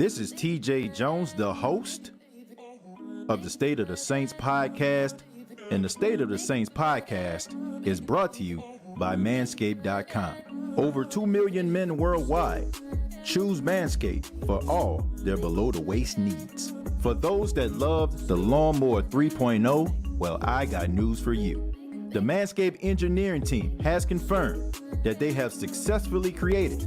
This is TJ Jones, the host of the State of the Saints podcast, and the State of the Saints podcast is brought to you by Manscaped.com. Over 2 million men worldwide choose Manscaped for all their below-the-waist needs. For those that love the Lawnmower 3.0, well, I got news for you. The Manscaped engineering team has confirmed that they have successfully created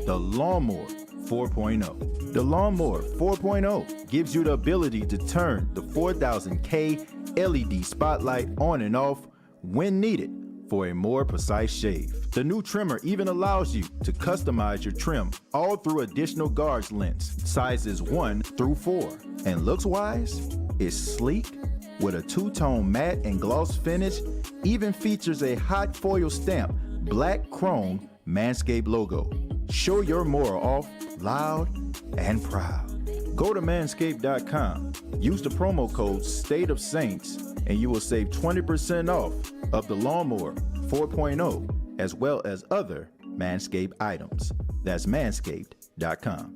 the Lawnmower 4.0. The Lawnmower 4.0 gives you the ability to turn the 4000K LED spotlight on and off when needed for a more precise shave. The new trimmer even allows you to customize your trim all through additional guards lengths, sizes 1 through 4. And looks-wise, it's sleek with a two-tone matte and gloss finish, even features a hot foil stamp, black chrome Manscaped logo. Show your mower off loud and proud. Go to manscaped.com, use the promo code State of Saints, and you will save 20% off of the Lawnmower 4.0 as well as other Manscaped items. That's manscaped.com.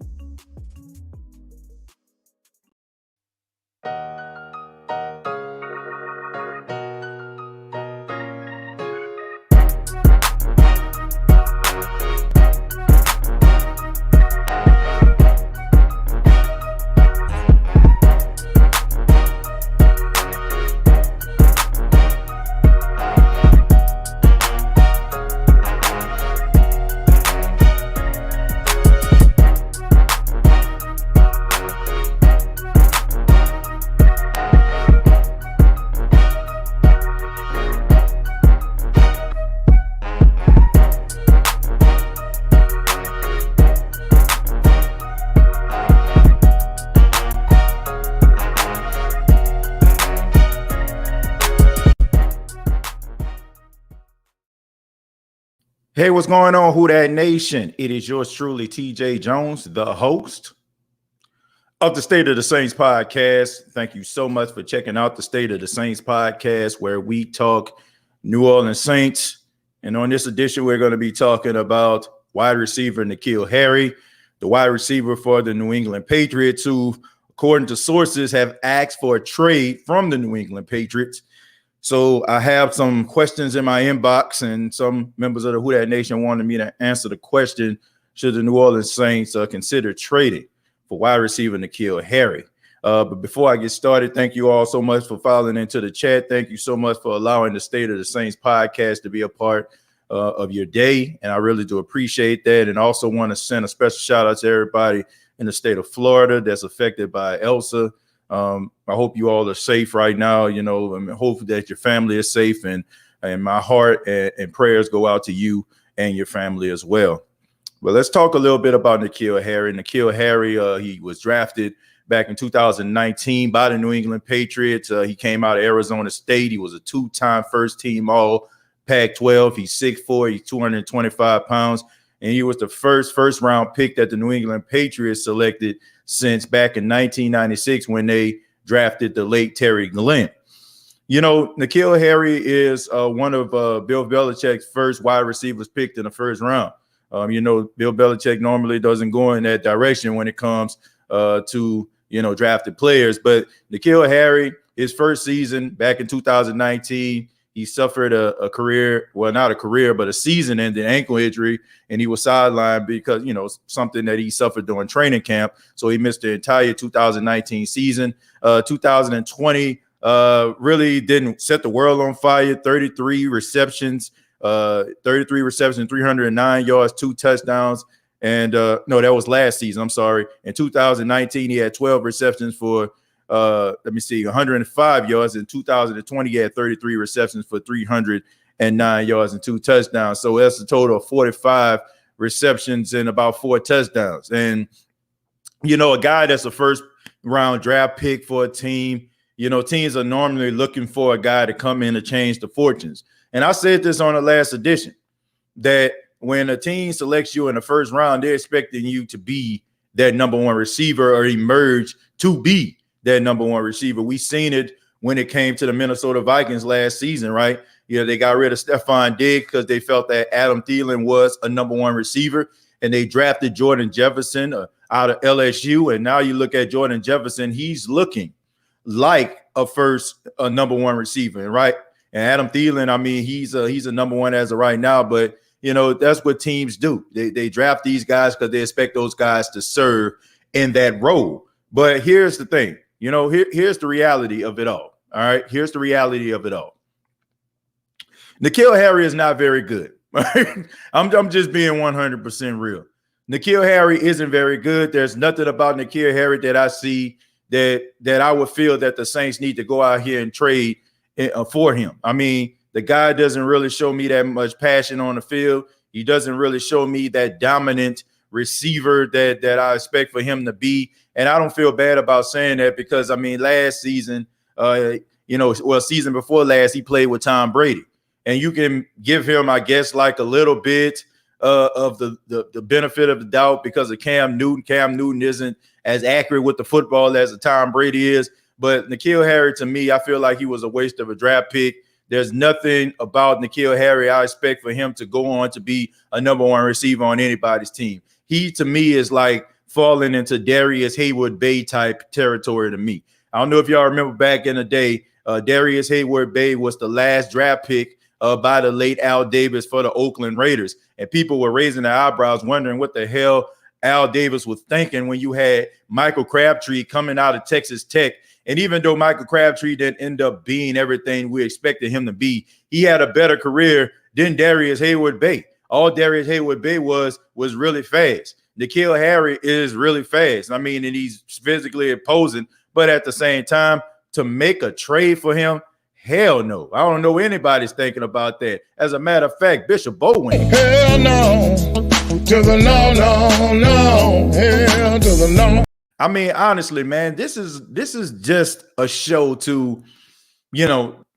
Hey, what's going on, Who Dat Nation? It is yours truly, TJ Jones, the host of the State of the Saints podcast. Thank you so much for checking out the State of the Saints podcast, where we talk New Orleans Saints. And on this edition, we're going to be talking about wide receiver N'Keal Harry, the wide receiver for the New England Patriots, who, according to sources, have asked for a trade from the New England Patriots. So I have some questions in my inbox, and some members of the Who Dat Nation wanted me to answer the question, should the New Orleans Saints consider trading for wide receiver N'Keal Harry? But before I get started, thank you all so much for filing into the chat. Thank you so much for allowing the State of the Saints podcast to be a part of your day, and I really do appreciate that. And also want to send a special shout out to everybody in the state of Florida that's affected by Elsa. I hope you all are safe right now. You know, I hope that your family is safe, and my heart and prayers go out to you and your family as well. But let's talk a little bit about N'Keal Harry. N'Keal Harry, he was drafted back in 2019 by the New England Patriots. He came out of Arizona State. He was a two-time first-team All Pac-12. He's 6'4", he's 225 pounds, and he was the first-round pick that the New England Patriots selected since back in 1996 when they drafted the late Terry Glenn. You know, N'Keal Harry is one of Bill Belichick's first wide receivers picked in the first round. You know, Bill Belichick normally doesn't go in that direction when it comes to, you know, drafted players. But N'Keal Harry, his first season back in 2019, he suffered a career, well, not a career, but a season-ending ankle injury, and he was sidelined because, you know, something that he suffered during training camp. So he missed the entire 2019 season. 2020 really didn't set the world on fire. 33 receptions, 309 yards, 2 touchdowns. And no, that was last season. I'm sorry. In 2019, he had 12 receptions for 105 yards. In 2020, he had 33 receptions for 309 yards and 2 touchdowns. So that's a total of 45 receptions and about 4 touchdowns. And, you know, a guy that's a first-round draft pick for a team, you know, teams are normally looking for a guy to come in to change the fortunes. And I said this on the last edition, that when a team selects you in the first round, they're expecting you to be that number one receiver or emerge to be that number one receiver. We seen it when it came to the Minnesota Vikings last season, right? You know, they got rid of Stephon Diggs because they felt that Adam Thielen was a number one receiver, and they drafted Jordan Jefferson, out of LSU. And now you look at Jordan Jefferson, he's looking like a number one receiver, right? And Adam Thielen, I mean, he's a number one as of right now, but that's what teams do. They draft these guys because they expect those guys to serve in that role. But here's the thing, here's the reality of it all. All right, here's the reality of it all. N'Keal Harry is not very good. Right? I'm just being 100% real. N'Keal Harry isn't very good. There's nothing about N'Keal Harry that I see that I would feel that the Saints need to go out here and trade for him. I mean, the guy doesn't really show me that much passion on the field. He doesn't really show me that dominant receiver that I expect for him to be. And I don't feel bad about saying that because, I mean, last season, season before last, he played with Tom Brady. And you can give him, I guess, like a little bit of the benefit of the doubt because of Cam Newton. Cam Newton isn't as accurate with the football as Tom Brady is. But N'Keal Harry, to me, I feel like he was a waste of a draft pick. There's nothing about N'Keal Harry I expect for him to go on to be a number one receiver on anybody's team. He, to me, is like falling into Darius Hayward-Bay type territory to me. I don't know if y'all remember back in the day, Darius Hayward-Bay was the last draft pick by the late Al Davis for the Oakland Raiders. And people were raising their eyebrows wondering what the hell Al Davis was thinking when you had Michael Crabtree coming out of Texas Tech. And even though Michael Crabtree didn't end up being everything we expected him to be, he had a better career than Darius Hayward-Bay. All Darius Hayward-Bay was really fast. N'Keal Harry is really fast. I mean, and he's physically imposing, but at the same time, to make a trade for him, hell no. I don't know anybody's thinking about that. As a matter of fact, Bishop Bowen. Hell no. To the no, no, no. Hell to the no. I mean, honestly, man, this is just a show to,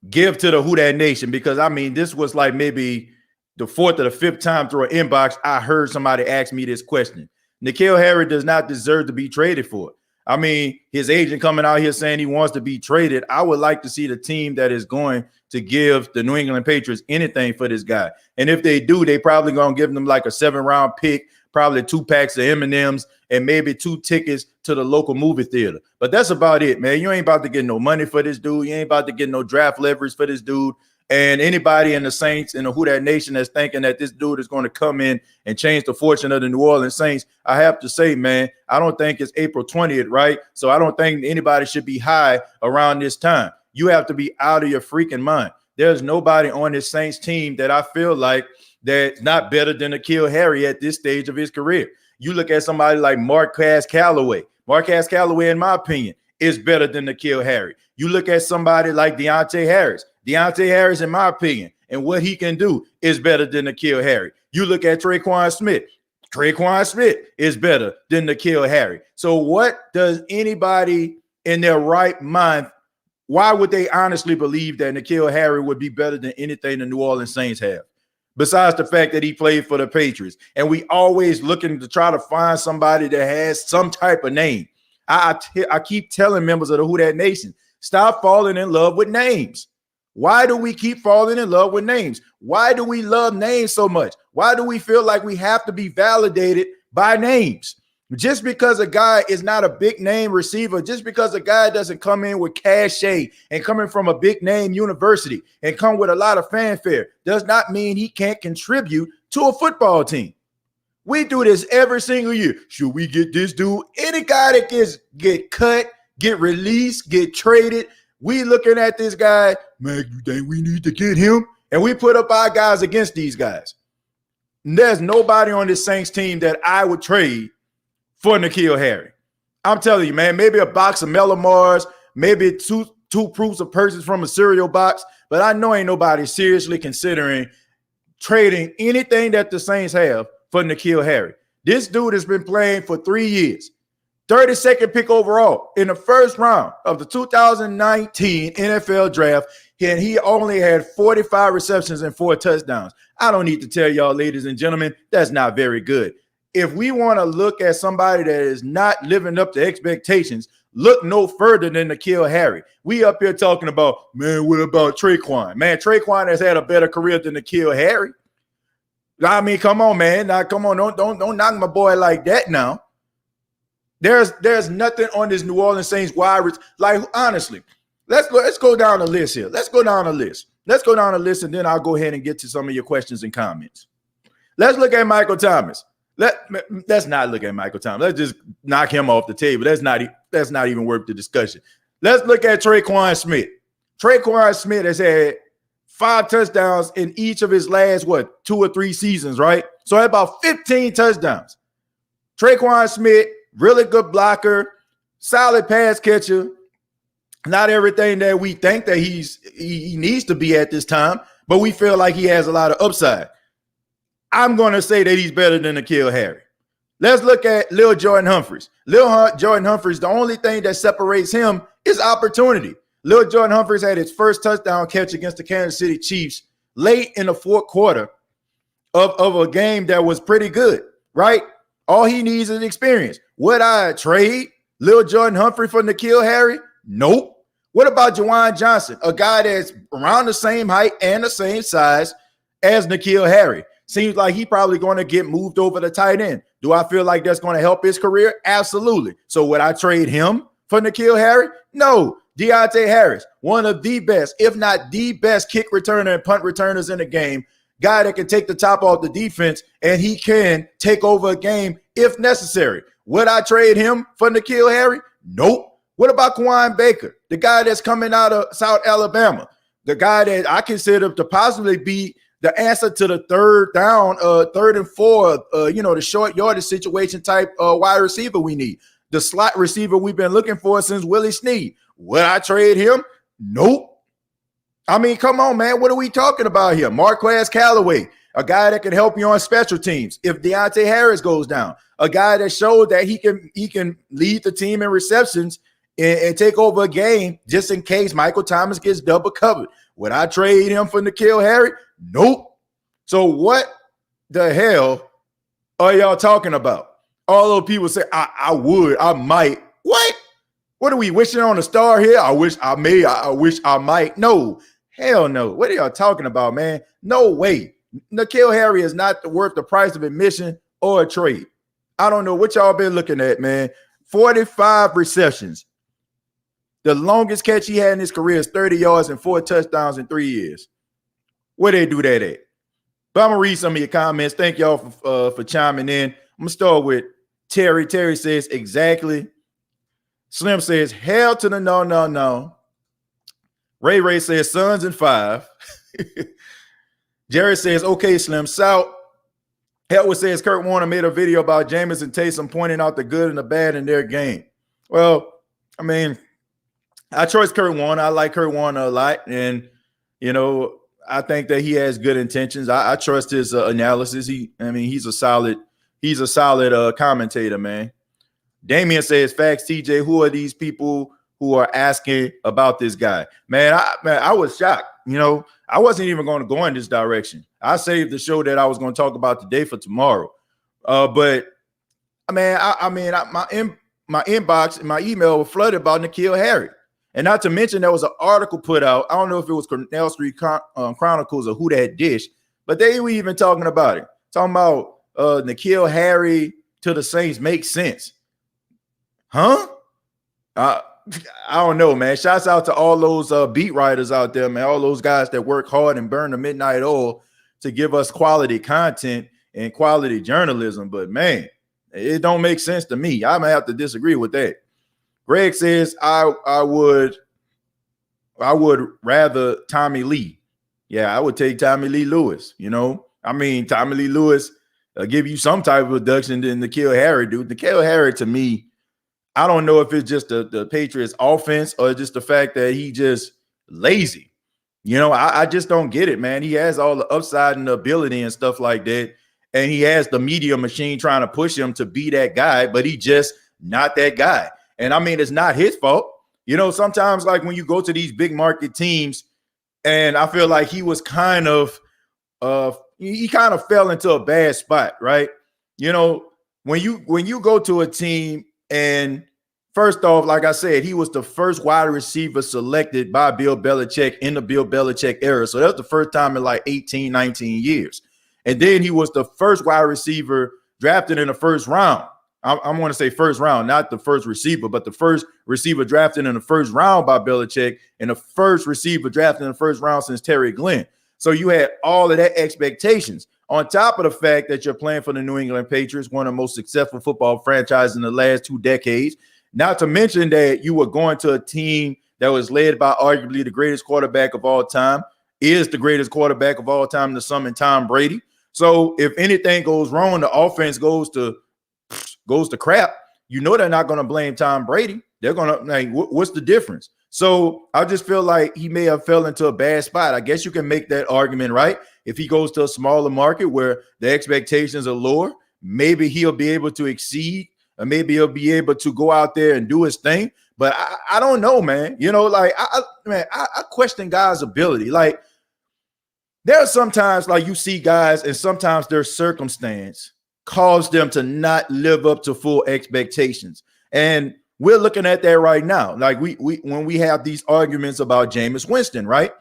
give to the Who Dat Nation, because I mean, this was like maybe the fourth or the fifth time through an inbox I heard somebody ask me this question. N'Keal Harry does not deserve to be traded for it. I mean, his agent coming out here saying he wants to be traded. I would like to see the team that is going to give the New England Patriots anything for this guy. And if they do, they probably going to give them like a 7-round pick, probably 2 packs of M&Ms, and maybe 2 tickets to the local movie theater. But that's about it, man. You ain't about to get no money for this dude. You ain't about to get no draft leverage for this dude. And anybody in the Saints and the Who Dat Nation that's thinking that this dude is going to come in and change the fortune of the New Orleans Saints, I have to say, man, I don't think it's April 20th, right? So I don't think anybody should be high around this time. You have to be out of your freaking mind. There's nobody on this Saints team that I feel like that's not better than N'Keal Harry at this stage of his career. You look at somebody like Marquez Callaway. Marquez Callaway, in my opinion, is better than N'Keal Harry. You look at somebody like Deontay Harris. Deontay Harris, in my opinion, and what he can do is better than N'Keal Harry. You look at Traquan Smith. Traquan Smith is better than N'Keal Harry. So what does anybody in their right mind, why would they honestly believe that N'Keal Harry would be better than anything the New Orleans Saints have? Besides the fact that he played for the Patriots. And we always looking to try to find somebody that has some type of name. I keep telling members of the Who Dat Nation, stop falling in love with names. Why do we keep falling in love with names? Why do we love names so much? Why do we feel like we have to be validated by names? Just because a guy is not a big name receiver, just because a guy doesn't come in with cachet and coming from a big name university and come with a lot of fanfare, does not mean he can't contribute to a football team. We do this every single year. Should we get this dude? Any guy that get cut, get released, get traded, we looking at this guy, man, you think we need to get him? And we put up our guys against these guys. And there's nobody on this Saints team that I would trade for N'Keal Harry. I'm telling you, man, maybe a box of Melamars, maybe two proofs of purchase from a cereal box, but I know ain't nobody seriously considering trading anything that the Saints have for N'Keal Harry. This dude has been playing for 3 years. 32nd pick overall in the first round of the 2019 NFL draft, and he only had 45 receptions and 4 touchdowns. I don't need to tell y'all, ladies and gentlemen, that's not very good. If we want to look at somebody that is not living up to expectations, look no further than N'Keal Harry. We up here talking about, man, what about Traquan? Man, Traquan has had a better career than N'Keal Harry. I mean, come on, man. Now, come on, don't knock my boy like that now. There's nothing on this New Orleans Saints wide. Like, honestly, let's go down the list here. Let's go down the list, and then I'll go ahead and get to some of your questions and comments. Let's look at Michael Thomas. Let's not look at Michael Thomas. Let's just knock him off the table. That's not even worth the discussion. Let's look at Tre'Quan Smith. Tre'Quan Smith has had 5 touchdowns in each of his last, 2 or 3 seasons, right? So about 15 touchdowns. Tre'Quan Smith, really good blocker, solid pass catcher. Not everything that we think that he needs to be at this time, but we feel like he has a lot of upside. I'm going to say that he's better than N'Keal Harry. Let's look at Lil Jordan Humphries. Jordan Humphries, the only thing that separates him is opportunity. Lil Jordan Humphries had his first touchdown catch against the Kansas City Chiefs late in the fourth quarter of a game that was pretty good, right? All he needs is experience. Would I trade Lil Jordan Humphrey for N'Keal Harry? Nope. What about Juwan Johnson, a guy that's around the same height and the same size as N'Keal Harry? Seems like he's probably going to get moved over to tight end. Do I feel like that's going to help his career? Absolutely. So would I trade him for N'Keal Harry? No. Deontay Harris, one of the best, if not the best kick returner and punt returners in the game, guy that can take the top off the defense, and he can take over a game if necessary. Would I trade him for N'Keal Harry? Nope. What about Kawhi Baker, the guy that's coming out of South Alabama, the guy that I consider to possibly be the answer to the third down, 3rd and 4, the short yardage situation type wide receiver we need, the slot receiver we've been looking for since Willie Snead. Would I trade him? Nope. I mean, come on, man. What are we talking about here? Marquez Callaway, a guy that can help you on special teams if Deontay Harris goes down, a guy that showed that he can lead the team in receptions and take over a game just in case Michael Thomas gets double covered. Would I trade him for N'Keal Harry? Nope. So what the hell are y'all talking about? All those people say, I would, I might. What? What are we wishing on a star here? I wish I may, I wish I might. No, hell no. What are y'all talking about, man? No way. N'Keal Harry is not worth the price of admission or a trade. I don't know what y'all been looking at, man. 45 receptions. The longest catch he had in his career is 30 yards and 4 touchdowns in 3 years. Where they do that at? But I'm going to read some of your comments. Thank y'all for chiming in. I'm going to start with Terry. Terry says, exactly. Slim says, hell to the no. Ray says, Suns in 5. Jerry says, okay, Slim. South. Helwood says, Kurt Warner made a video about Jameis and Taysom pointing out the good and the bad in their game. Well, I mean, I trust Kurt Warner. I like Kurt Warner a lot. And, I think that he has good intentions. I trust his analysis. He's a solid commentator, man. Damian says, facts, TJ, who are these people who are asking about this guy? Man, I was shocked. I wasn't even going to go in this direction. I saved the show that I was going to talk about today for tomorrow. But my inbox and my email were flooded about N'Keal Harry. And not to mention, there was an article put out. I don't know if it was Cornell Street Chronicles or Who That Dish, but they were even talking about it. Talking about N'Keal Harry to the Saints makes sense. Huh? I don't know, man. Shouts out to all those beat writers out there, man. All those guys that work hard and burn the midnight oil to give us quality content and quality journalism. But, man, it don't make sense to me. I might have to disagree with that. Greg says, I would rather Tommy Lee. Yeah, I would take Tommy Lee Lewis. Tommy Lee Lewis give you some type of reduction than N'Keal Harry, dude. N'Keal Harry, to me, I don't know if it's just the Patriots offense or just the fact that he just lazy. I just don't get it, man. He has all the upside and the ability and stuff like that. And he has the media machine trying to push him to be that guy, but he just not that guy. And it's not his fault. Sometimes like when you go to these big market teams, and I feel like he was kind of fell into a bad spot, right? When you go to a team, and first off, like I said, he was the first wide receiver selected by Bill Belichick in the Bill Belichick era. So that's the first time in like 18, 19 years. And then he was the first wide receiver drafted in the first round. I want to say first round, not the first receiver, but the first receiver drafted in the first round by Belichick and the first receiver drafted in the first round since Terry Glenn. So you had all of that expectations on top of the fact that you're playing for the New England Patriots, one of the most successful football franchises in the last 2 decades. Not to mention that you were going to a team that was led by arguably the greatest quarterback of all time, is the greatest quarterback of all time, the son of Tom Brady. So if anything goes wrong, the offense goes to crap, you know they're not going to blame Tom Brady. They're going to, like, what's the difference? So I just feel like he may have fell into a bad spot. I guess you can make that argument, right? If he goes to a smaller market where the expectations are lower, maybe he'll be able to exceed, or maybe he'll be able to go out there and do his thing. But I don't know, man. You know, like, I question guys' ability. Like, there are sometimes, like, you see guys and sometimes their circumstance cause them to not live up to full expectations. And we're looking at that right now. Like, we when we have these arguments about Jameis Winston, right?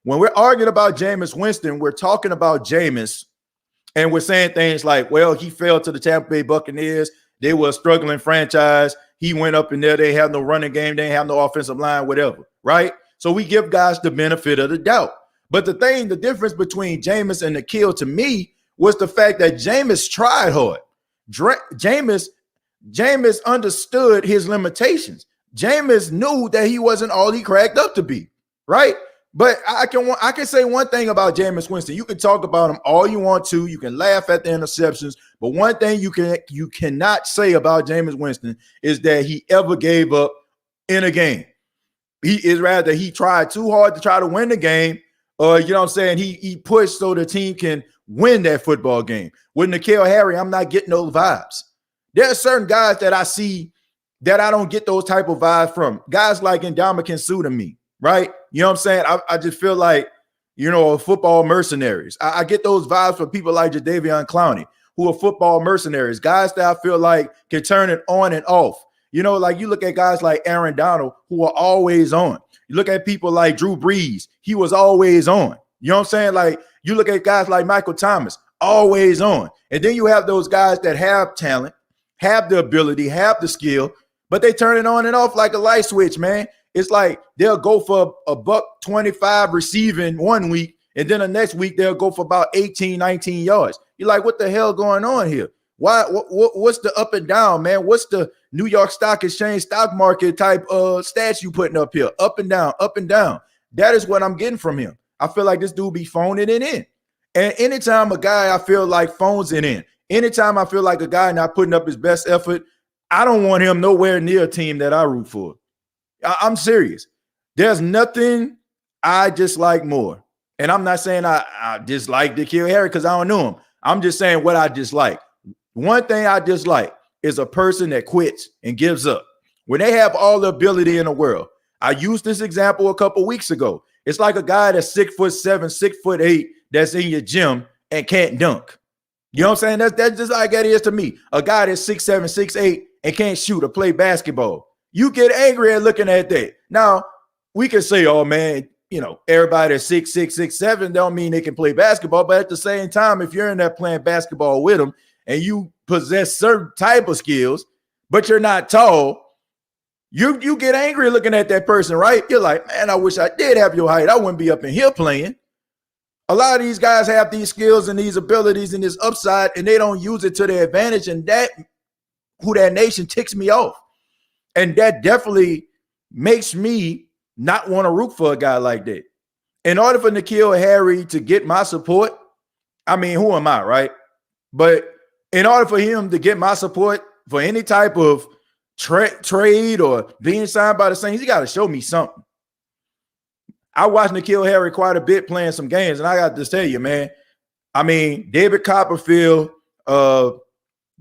When we're arguing about Jameis Winston, we're talking about Jameis and we're saying things like, well, he fell to the Tampa Bay Buccaneers. They were a struggling franchise. He went up in there. They have no running game. They have no offensive line, whatever, right? So we give guys the benefit of the doubt. But the difference between Jameis and N'Keal to me was the fact that Jameis tried hard. Jameis understood his limitations. Jameis knew that he wasn't all he cracked up to be, right? But I can say one thing about Jameis Winston. You can talk about him all you want to. You can laugh at the interceptions, but one thing you cannot say about Jameis Winston is that he ever gave up in a game. He tried too hard to try to win the game. You know what I'm saying? He pushed so the team can win that football game. With N'Keal Harry, I'm not getting those vibes. There are certain guys that I see that I don't get those type of vibes from. Guys like Ndamukong Suh to me, right? You know what I'm saying? I just feel like, you know, football mercenaries. I get those vibes from people like Jadeveon Clowney, who are football mercenaries, guys that I feel like can turn it on and off. You know, like you look at guys like Aaron Donald, who are always on. You look at people like Drew Brees, he was always on. You know what I'm saying? Like, you look at guys like Michael Thomas, always on. And then you have those guys that have talent, have the ability, have the skill, but they turn it on and off like a light switch, man. It's like they'll go for a $125 receiving one week, and then the next week they'll go for about 18, 19 yards. You're like, what the hell going on here? Why? What's the up and down, man? What's the New York Stock Exchange stock market type stats you putting up here? Up and down, up and down. That is what I'm getting from him. I feel like this dude be phoning it in. And anytime a guy I feel like phones it in, anytime I feel like a guy not putting up his best effort, I don't want him nowhere near a team that I root for. I'm serious. There's nothing I dislike more. And I'm not saying I dislike N'Keal Harry because I don't know him. I'm just saying what I dislike. One thing I dislike is a person that quits and gives up when they have all the ability in the world. I used this example a couple weeks ago. It's like a guy that's 6'7", 6'8", that's in your gym and can't dunk. You know what I'm saying? That's just like that is to me. A guy that's 6'7", 6'8", and can't shoot or play basketball. You get angry at looking at that. Now, we can say, oh, man, you know, everybody that's 6'6", 6'7", don't mean they can play basketball. But at the same time, if you're in there playing basketball with them and you possess certain type of skills, but you're not tall, you get angry looking at that person, right? You're like, man, I wish I did have your height. I wouldn't be up in here playing. A lot of these guys have these skills and these abilities and this upside, and they don't use it to their advantage. And that nation ticks me off. And that definitely makes me not want to root for a guy like that. In order for N'Keal Harry to get my support, I mean, who am I, right? But in order for him to get my support for any type of trade or being signed by the Saints, he got to show me something. I watched N'Keal Harry quite a bit playing some games, and I got to tell you, man, I mean, David Copperfield,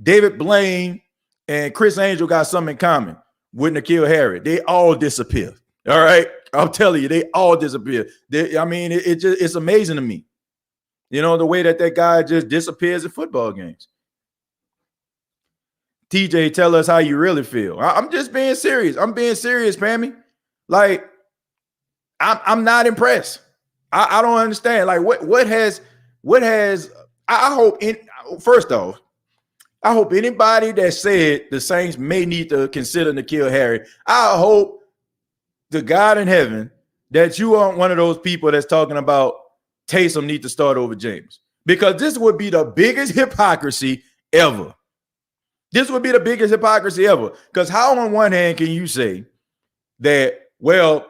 David Blaine, and Chris Angel got something in common with N'Keal Harry. They all disappear. All right. I'm telling you, they all disappear. It's amazing to me. You know, the way that guy just disappears at football games. TJ, tell us how you really feel. I'm just being serious. I'm being serious, Pammy. Like, I'm not impressed. I don't understand. Like, what has I hope first off, I hope anybody that said the Saints may need to consider N'Keal Harry, I hope to God in heaven that you aren't one of those people that's talking about Taysom need to start over James, because this would be the biggest hypocrisy ever. This would be the biggest hypocrisy ever. Because how on one hand can you say that, well,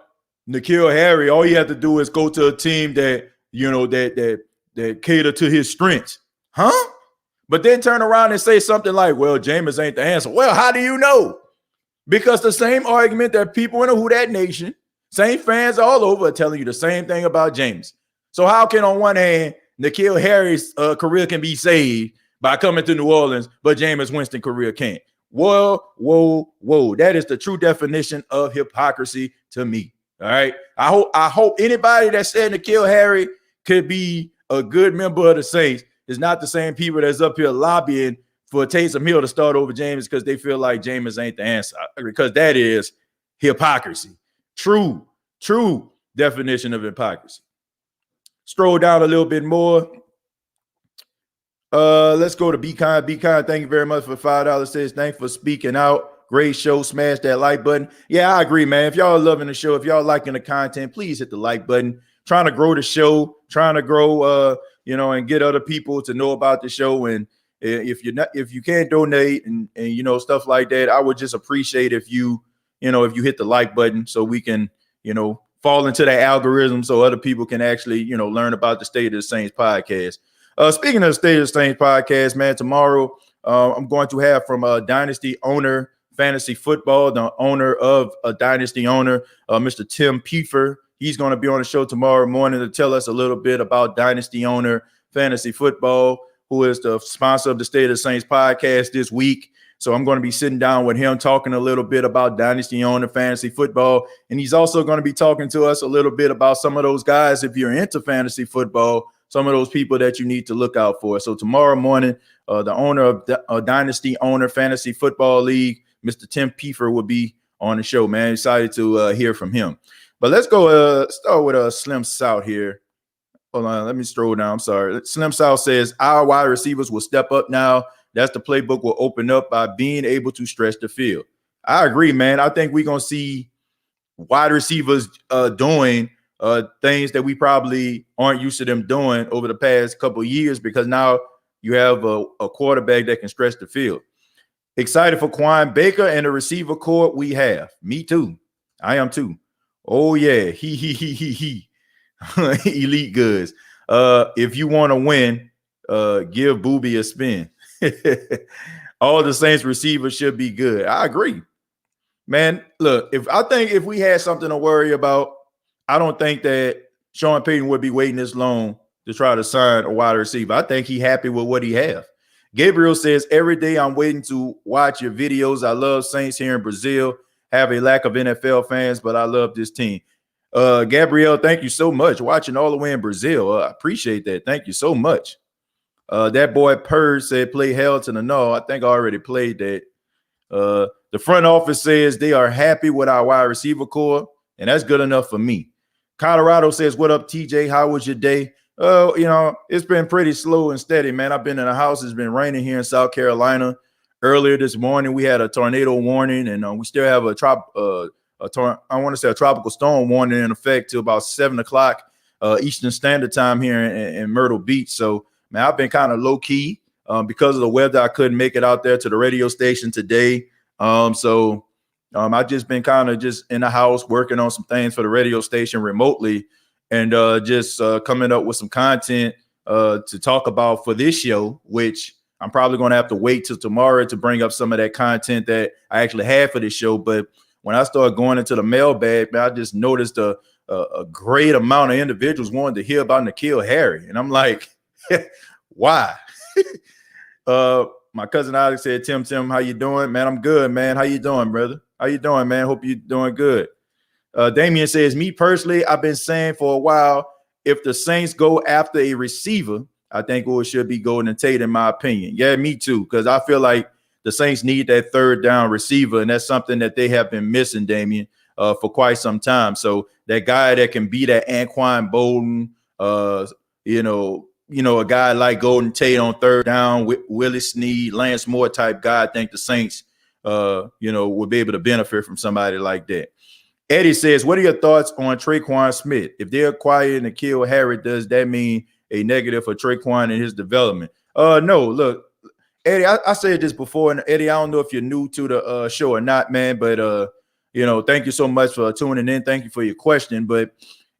N'Keal Harry, all you have to do is go to a team that, you know, that cater to his strengths, huh? But then turn around and say something like, well, Jameis ain't the answer. Well, how do you know? Because the same argument that people in the Who Dat Nation, same fans all over, are telling you the same thing about James. So how can, on one hand, N'Keal Harry's career can be saved by coming to New Orleans, but Jameis Winston's career can't? Whoa. That is the true definition of hypocrisy to me. All right. I hope anybody that said N'Keal Harry could be a good member of the Saints is not the same people that's up here lobbying for Taysom Hill to start over Jameis because they feel like Jameis ain't the answer. Because that is hypocrisy. True definition of hypocrisy. Stroll down a little bit more. Let's go to Be Kind. Be Kind, thank you very much for $5. Says, thanks for speaking out. Great show. Smash that like button. Yeah, I agree, man. If y'all are loving the show, if y'all liking the content, please hit the like button. Trying to grow the show, trying to grow, and get other people to know about the show. And if you can't donate and stuff like that, I would just appreciate if you hit the like button so we can, fall into that algorithm so other people can actually, learn about the State of the Saints podcast. Speaking of the State of the Saints podcast, man, tomorrow I'm going to have from Dynasty Owner Fantasy Football, the owner of a Dynasty Owner, Mr. Tim Piefer. He's going to be on the show tomorrow morning to tell us a little bit about Dynasty Owner Fantasy Football, who is the sponsor of the State of the Saints podcast this week. So I'm going to be sitting down with him, talking a little bit about Dynasty Owner Fantasy Football. And he's also going to be talking to us a little bit about some of those guys, if you're into fantasy football, some of those people that you need to look out for. So tomorrow morning, the owner of the Dynasty Owner Fantasy Football League, Mr. Tim Piefer, will be on the show, man. Excited to hear from him. But let's go start with Slim South here. Hold on, let me scroll down. I'm sorry. Slim South says, our wide receivers will step up now. That's the playbook will open up by being able to stretch the field. I agree, man. I think we're going to see wide receivers doing things that we probably aren't used to them doing over the past couple of years, because now you have a quarterback that can stretch the field. Excited for Quan Baker and the receiver corps we have. Me too. I am too. Oh, yeah. He. Elite goods. If you want to win, give Booby a spin. All the Saints receivers should be good. I agree. Man, look, if we had something to worry about, I don't think that Sean Payton would be waiting this long to try to sign a wide receiver. I think he's happy with what he have. Gabriel says, every day I'm waiting to watch your videos. I love Saints here in Brazil. Have a lack of NFL fans, but I love this team. Gabrielle, thank you so much. Watching all the way in Brazil. I appreciate that. Thank you so much. That boy Purge said, play hell to the no. I think I already played that. The front office says they are happy with our wide receiver core, and that's good enough for me. Colorado says, what up, TJ? How was your day? It's been pretty slow and steady, man. I've been in the house. It's been raining here in South Carolina. Earlier this morning, we had a tornado warning, and we still have a tropical storm warning in effect till about 7 o'clock Eastern Standard Time here in Myrtle Beach. So, man, I've been kind of low key because of the weather. I couldn't make it out there to the radio station today. I've just been kind of just in the house working on some things for the radio station remotely, and just coming up with some content to talk about for this show, which I'm probably going to have to wait till tomorrow to bring up some of that content that I actually had for this show. But when I started going into the mailbag, man, I just noticed a great amount of individuals wanted to hear about N'Keal Harry. And I'm like, why? My cousin Alex said, Tim, how you doing? Man, I'm good, man. How you doing, brother? How you doing, man? Hope you're doing good. Damien says, me personally, I've been saying for a while, if the Saints go after a receiver, I think it should be Golden Tate, in my opinion. Yeah, me too, because I feel like the Saints need that third down receiver, and that's something that they have been missing, Damien, for quite some time. So that guy that can be that Anquan Bolden, a guy like Golden Tate on third down, Willie Snead, Lance Moore type guy, I think the Saints, would be able to benefit from somebody like that. Eddie says, what are your thoughts on Traquan Smith? If they acquire N'Keal Harry, does that mean a negative for Traquan and his development? No, look, Eddie, I said this before, and Eddie, I don't know if you're new to the show or not, man, but thank you so much for tuning in. Thank you for your question. But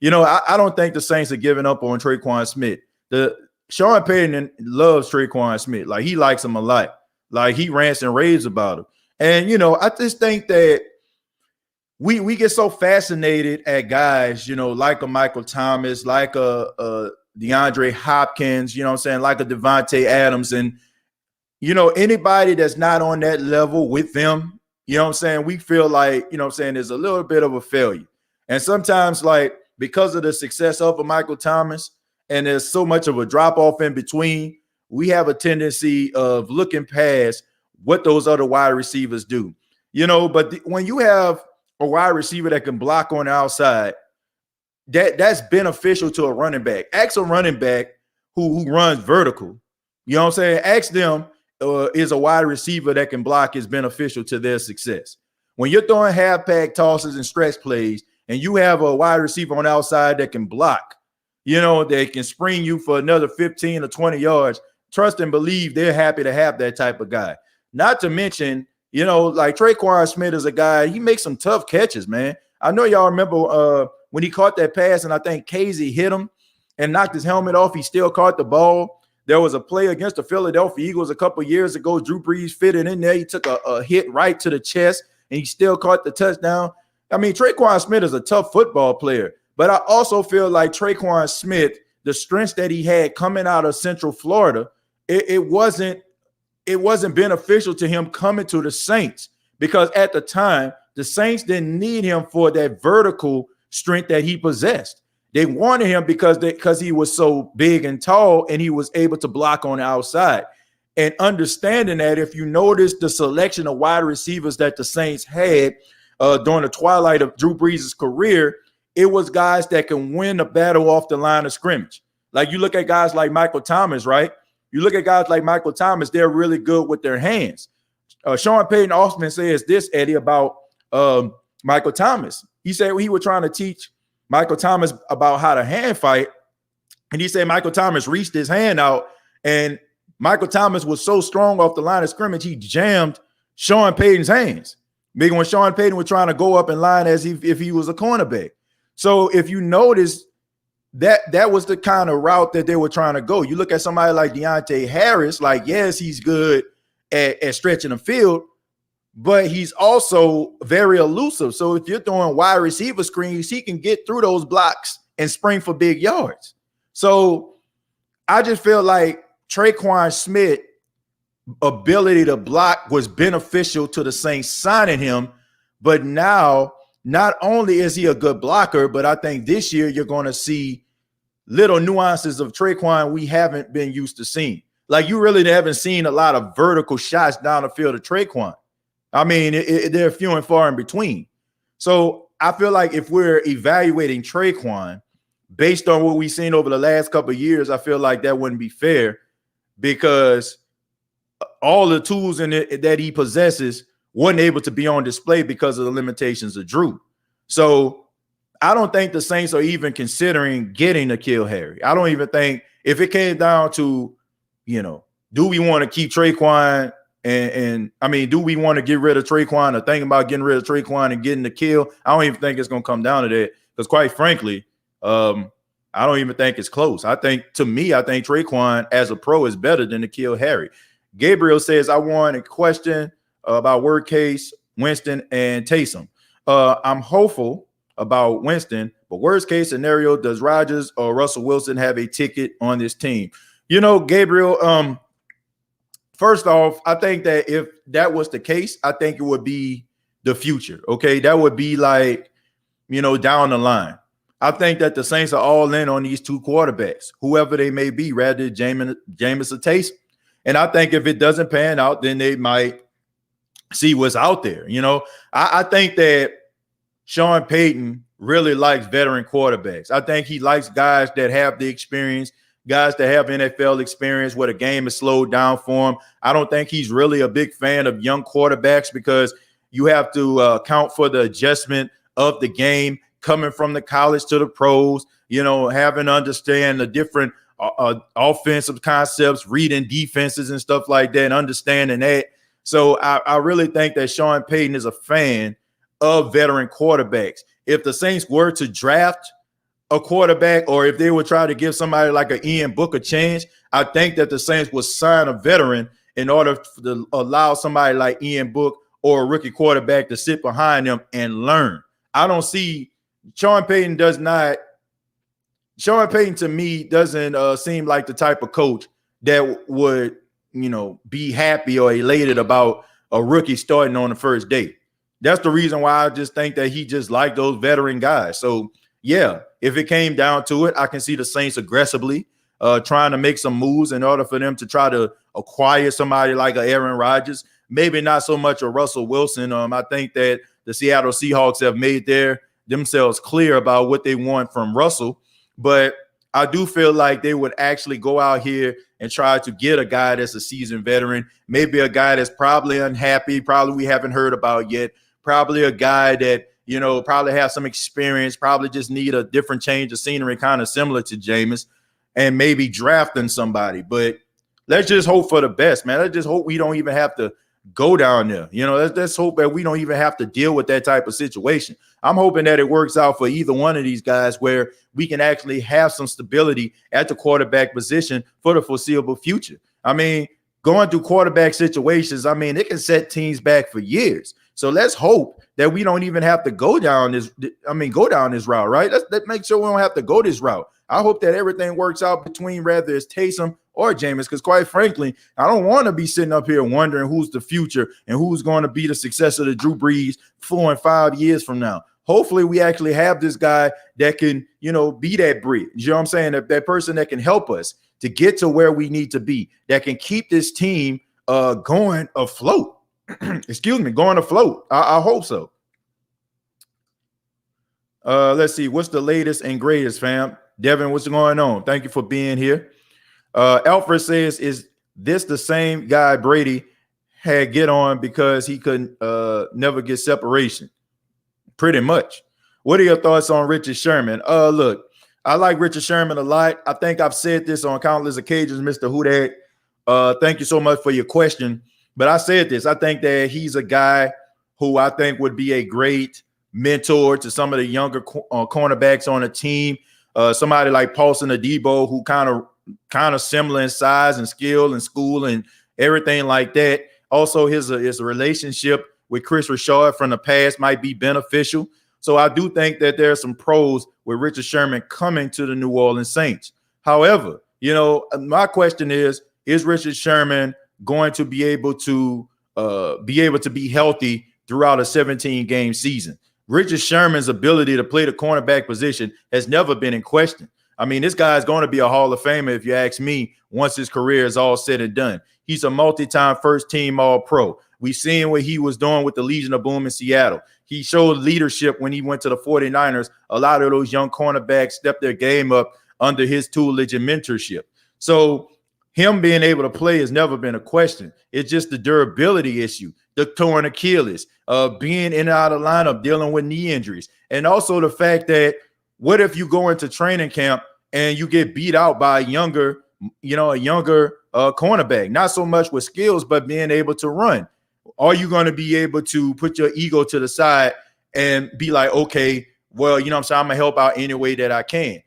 I don't think the Saints are giving up on Traquan Smith. Sean Payton loves Traquan Smith. Like, he likes him a lot. Like, he rants and raves about him. And I just think that we get so fascinated at guys, like a Michael Thomas, like a DeAndre Hopkins, like a Devontae Adams, and anybody that's not on that level with them, we feel like, there's a little bit of a failure. And sometimes, like, because of the success of a Michael Thomas and there's so much of a drop off in between, we have a tendency of looking past what those other wide receivers do, but when you have a wide receiver that can block on the outside, that's beneficial to a running back. Ask a running back who runs vertical. Ask them, is a wide receiver that can block is beneficial to their success. When you're throwing half-pack tosses and stretch plays, and you have a wide receiver on the outside that can block, they can spring you for another 15 or 20 yards, trust and believe they're happy to have that type of guy. Not to mention, like Traquan Smith is a guy, he makes some tough catches, man. I know y'all remember when he caught that pass, and I think Casey hit him and knocked his helmet off. He still caught the ball. There was a play against the Philadelphia Eagles a couple years ago. Drew Brees fitted in there. He took a hit right to the chest, and he still caught the touchdown. I mean, Traquan Smith is a tough football player, but I also feel like Traquan Smith, the strengths that he had coming out of Central Florida, it wasn't beneficial to him coming to the Saints, because at the time, the Saints didn't need him for that vertical strength that he possessed. They wanted him because he was so big and tall and he was able to block on the outside. And understanding that, if you notice the selection of wide receivers that the Saints had during the twilight of Drew Brees' career, it was guys that can win the battle off the line of scrimmage. Like, you look at guys like Michael Thomas, right? You look at guys like Michael Thomas, they're really good with their hands. Sean Payton often says this, Eddie, about Michael Thomas. He said he was trying to teach Michael Thomas about how to hand fight, and he said Michael Thomas reached his hand out, and Michael Thomas was so strong off the line of scrimmage, he jammed Sean Payton's hands. Maybe when Sean Payton was trying to go up in line as if he was a cornerback. So if you notice, that was the kind of route that they were trying to go. You look at somebody like Deontay Harris, like, yes, he's good at stretching the field, but he's also very elusive. So if you're throwing wide receiver screens, he can get through those blocks and spring for big yards. So I just feel like Traquan Smith ability to block was beneficial to the Saints signing him. But now, not only is he a good blocker, but I think this year you're going to see little nuances of Traquan we haven't been used to seeing. Like, you really haven't seen a lot of vertical shots down the field of Traquan. I mean, they're few and far in between. So I feel like if we're evaluating Traquan based on what we've seen over the last couple of years, I feel like that wouldn't be fair, because all the tools in it that he possesses wasn't able to be on display because of the limitations of Drew. So I don't think the Saints are even considering getting N'Keal Harry. I don't even think, if it came down to, do we want to keep Traquan and I mean, do we want to get rid of Traquan or think about getting rid of Traquan and getting N'Keal? I don't even think it's going to come down to that, because quite frankly, I don't even think it's close. I think Traquan as a pro is better than N'Keal Harry. Gabriel says, I want a question about worst case, Winston and Taysom. I'm hopeful about Winston, but worst case scenario, does Rodgers or Russell Wilson have a ticket on this team? Gabriel, first off, I think that if that was the case, I think it would be the future. Okay, that would be like, down the line. I think that the Saints are all in on these two quarterbacks, whoever they may be, rather Jameis or Taysom. And I think if it doesn't pan out, then they might see what's out there. I think that Sean Payton really likes veteran quarterbacks. I think he likes guys that have the experience, guys that have NFL experience where the game is slowed down for him. I don't think he's really a big fan of young quarterbacks because you have to account for the adjustment of the game coming from the college to the pros, having to understand the different offensive concepts, reading defenses and stuff like that, and understanding that. So I really think that Sean Payton is a fan of veteran quarterbacks. If the Saints were to draft a quarterback, or if they would try to give somebody like an Ian Book a chance, I think that the Saints would sign a veteran in order to allow somebody like Ian Book or a rookie quarterback to sit behind them and learn. I don't see Sean Payton to me doesn't seem like the type of coach that would, be happy or elated about a rookie starting on the first day. That's the reason why I just think that he just liked those veteran guys. So, yeah, if it came down to it, I can see the Saints aggressively trying to make some moves in order for them to try to acquire somebody like a Aaron Rodgers. Maybe not so much a Russell Wilson. I think that the Seattle Seahawks have made themselves clear about what they want from Russell. But I do feel like they would actually go out here and try to get a guy that's a seasoned veteran, maybe a guy that's probably unhappy, probably we haven't heard about yet, probably a guy that, probably have some experience, probably just need a different change of scenery, kind of similar to Jameis, and maybe drafting somebody. But let's just hope for the best, man. Let's just hope we don't even have to go down there. Let's hope that we don't even have to deal with that type of situation. I'm hoping that it works out for either one of these guys where we can actually have some stability at the quarterback position for the foreseeable future. I mean, going through quarterback situations, it can set teams back for years. So let's hope that we don't even have to go down this route, right? Let's make sure we don't have to go this route. I hope that everything works out between rather it's Taysom or Jameis, because quite frankly, I don't want to be sitting up here wondering who's the future and who's going to be the successor to Drew Brees 4 and 5 years from now. Hopefully we actually have this guy that can, be that bridge. You know what I'm saying? That person that can help us to get to where we need to be, that can keep this team going afloat. Going afloat. I hope so. Let's see. What's the latest and greatest, fam? Devin, what's going on? Thank you for being here. Alfred says, is this the same guy Brady had get on because he couldn't never get separation? Pretty much. What are your thoughts on Richard Sherman? Look, I like Richard Sherman a lot. I think I've said this on countless occasions, Mr. Hudak. Thank you so much for your question. But I said this. I think that he's a guy who I think would be a great mentor to some of the younger cornerbacks on the team. Somebody like Paulson Adebo, who kind of similar in size and skill and school and everything like that. Also, his relationship with Chris Richard from the past might be beneficial. So I do think that there are some pros with Richard Sherman coming to the New Orleans Saints. However, my question is Richard Sherman going to be able to be healthy throughout a 17-game season? Richard Sherman's ability to play the cornerback position has never been in question. This guy is going to be a Hall of Famer, if you ask me, once his career is all said and done. He's a multi-time first-team All-Pro. We've seen what he was doing with the Legion of Boom in Seattle. He showed leadership when he went to the 49ers. A lot of those young cornerbacks stepped their game up under his tutelage and mentorship. So him being able to play has never been a question. It's just the durability issue, the torn Achilles, being in and out of lineup, dealing with knee injuries. And also the fact that what if you go into training camp and you get beat out by a younger cornerback, not so much with skills, but being able to run? Are you going to be able to put your ego to the side and be like, okay, well, I'm saying, I'm going to help out any way that I can?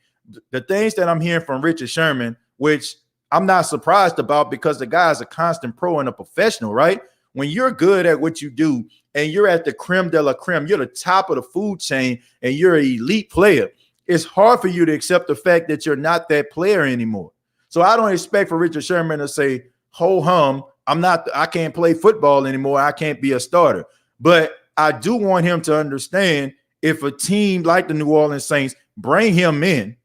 The things that I'm hearing from Richard Sherman, which I'm not surprised about because the guy is a constant pro and a professional, right? When you're good at what you do and you're at the creme de la creme, you're the top of the food chain and you're an elite player, it's hard for you to accept the fact that you're not that player anymore. So I don't expect for Richard Sherman to say, ho hum, I can't play football anymore. I can't be a starter. But I do want him to understand if a team like the New Orleans Saints bring him in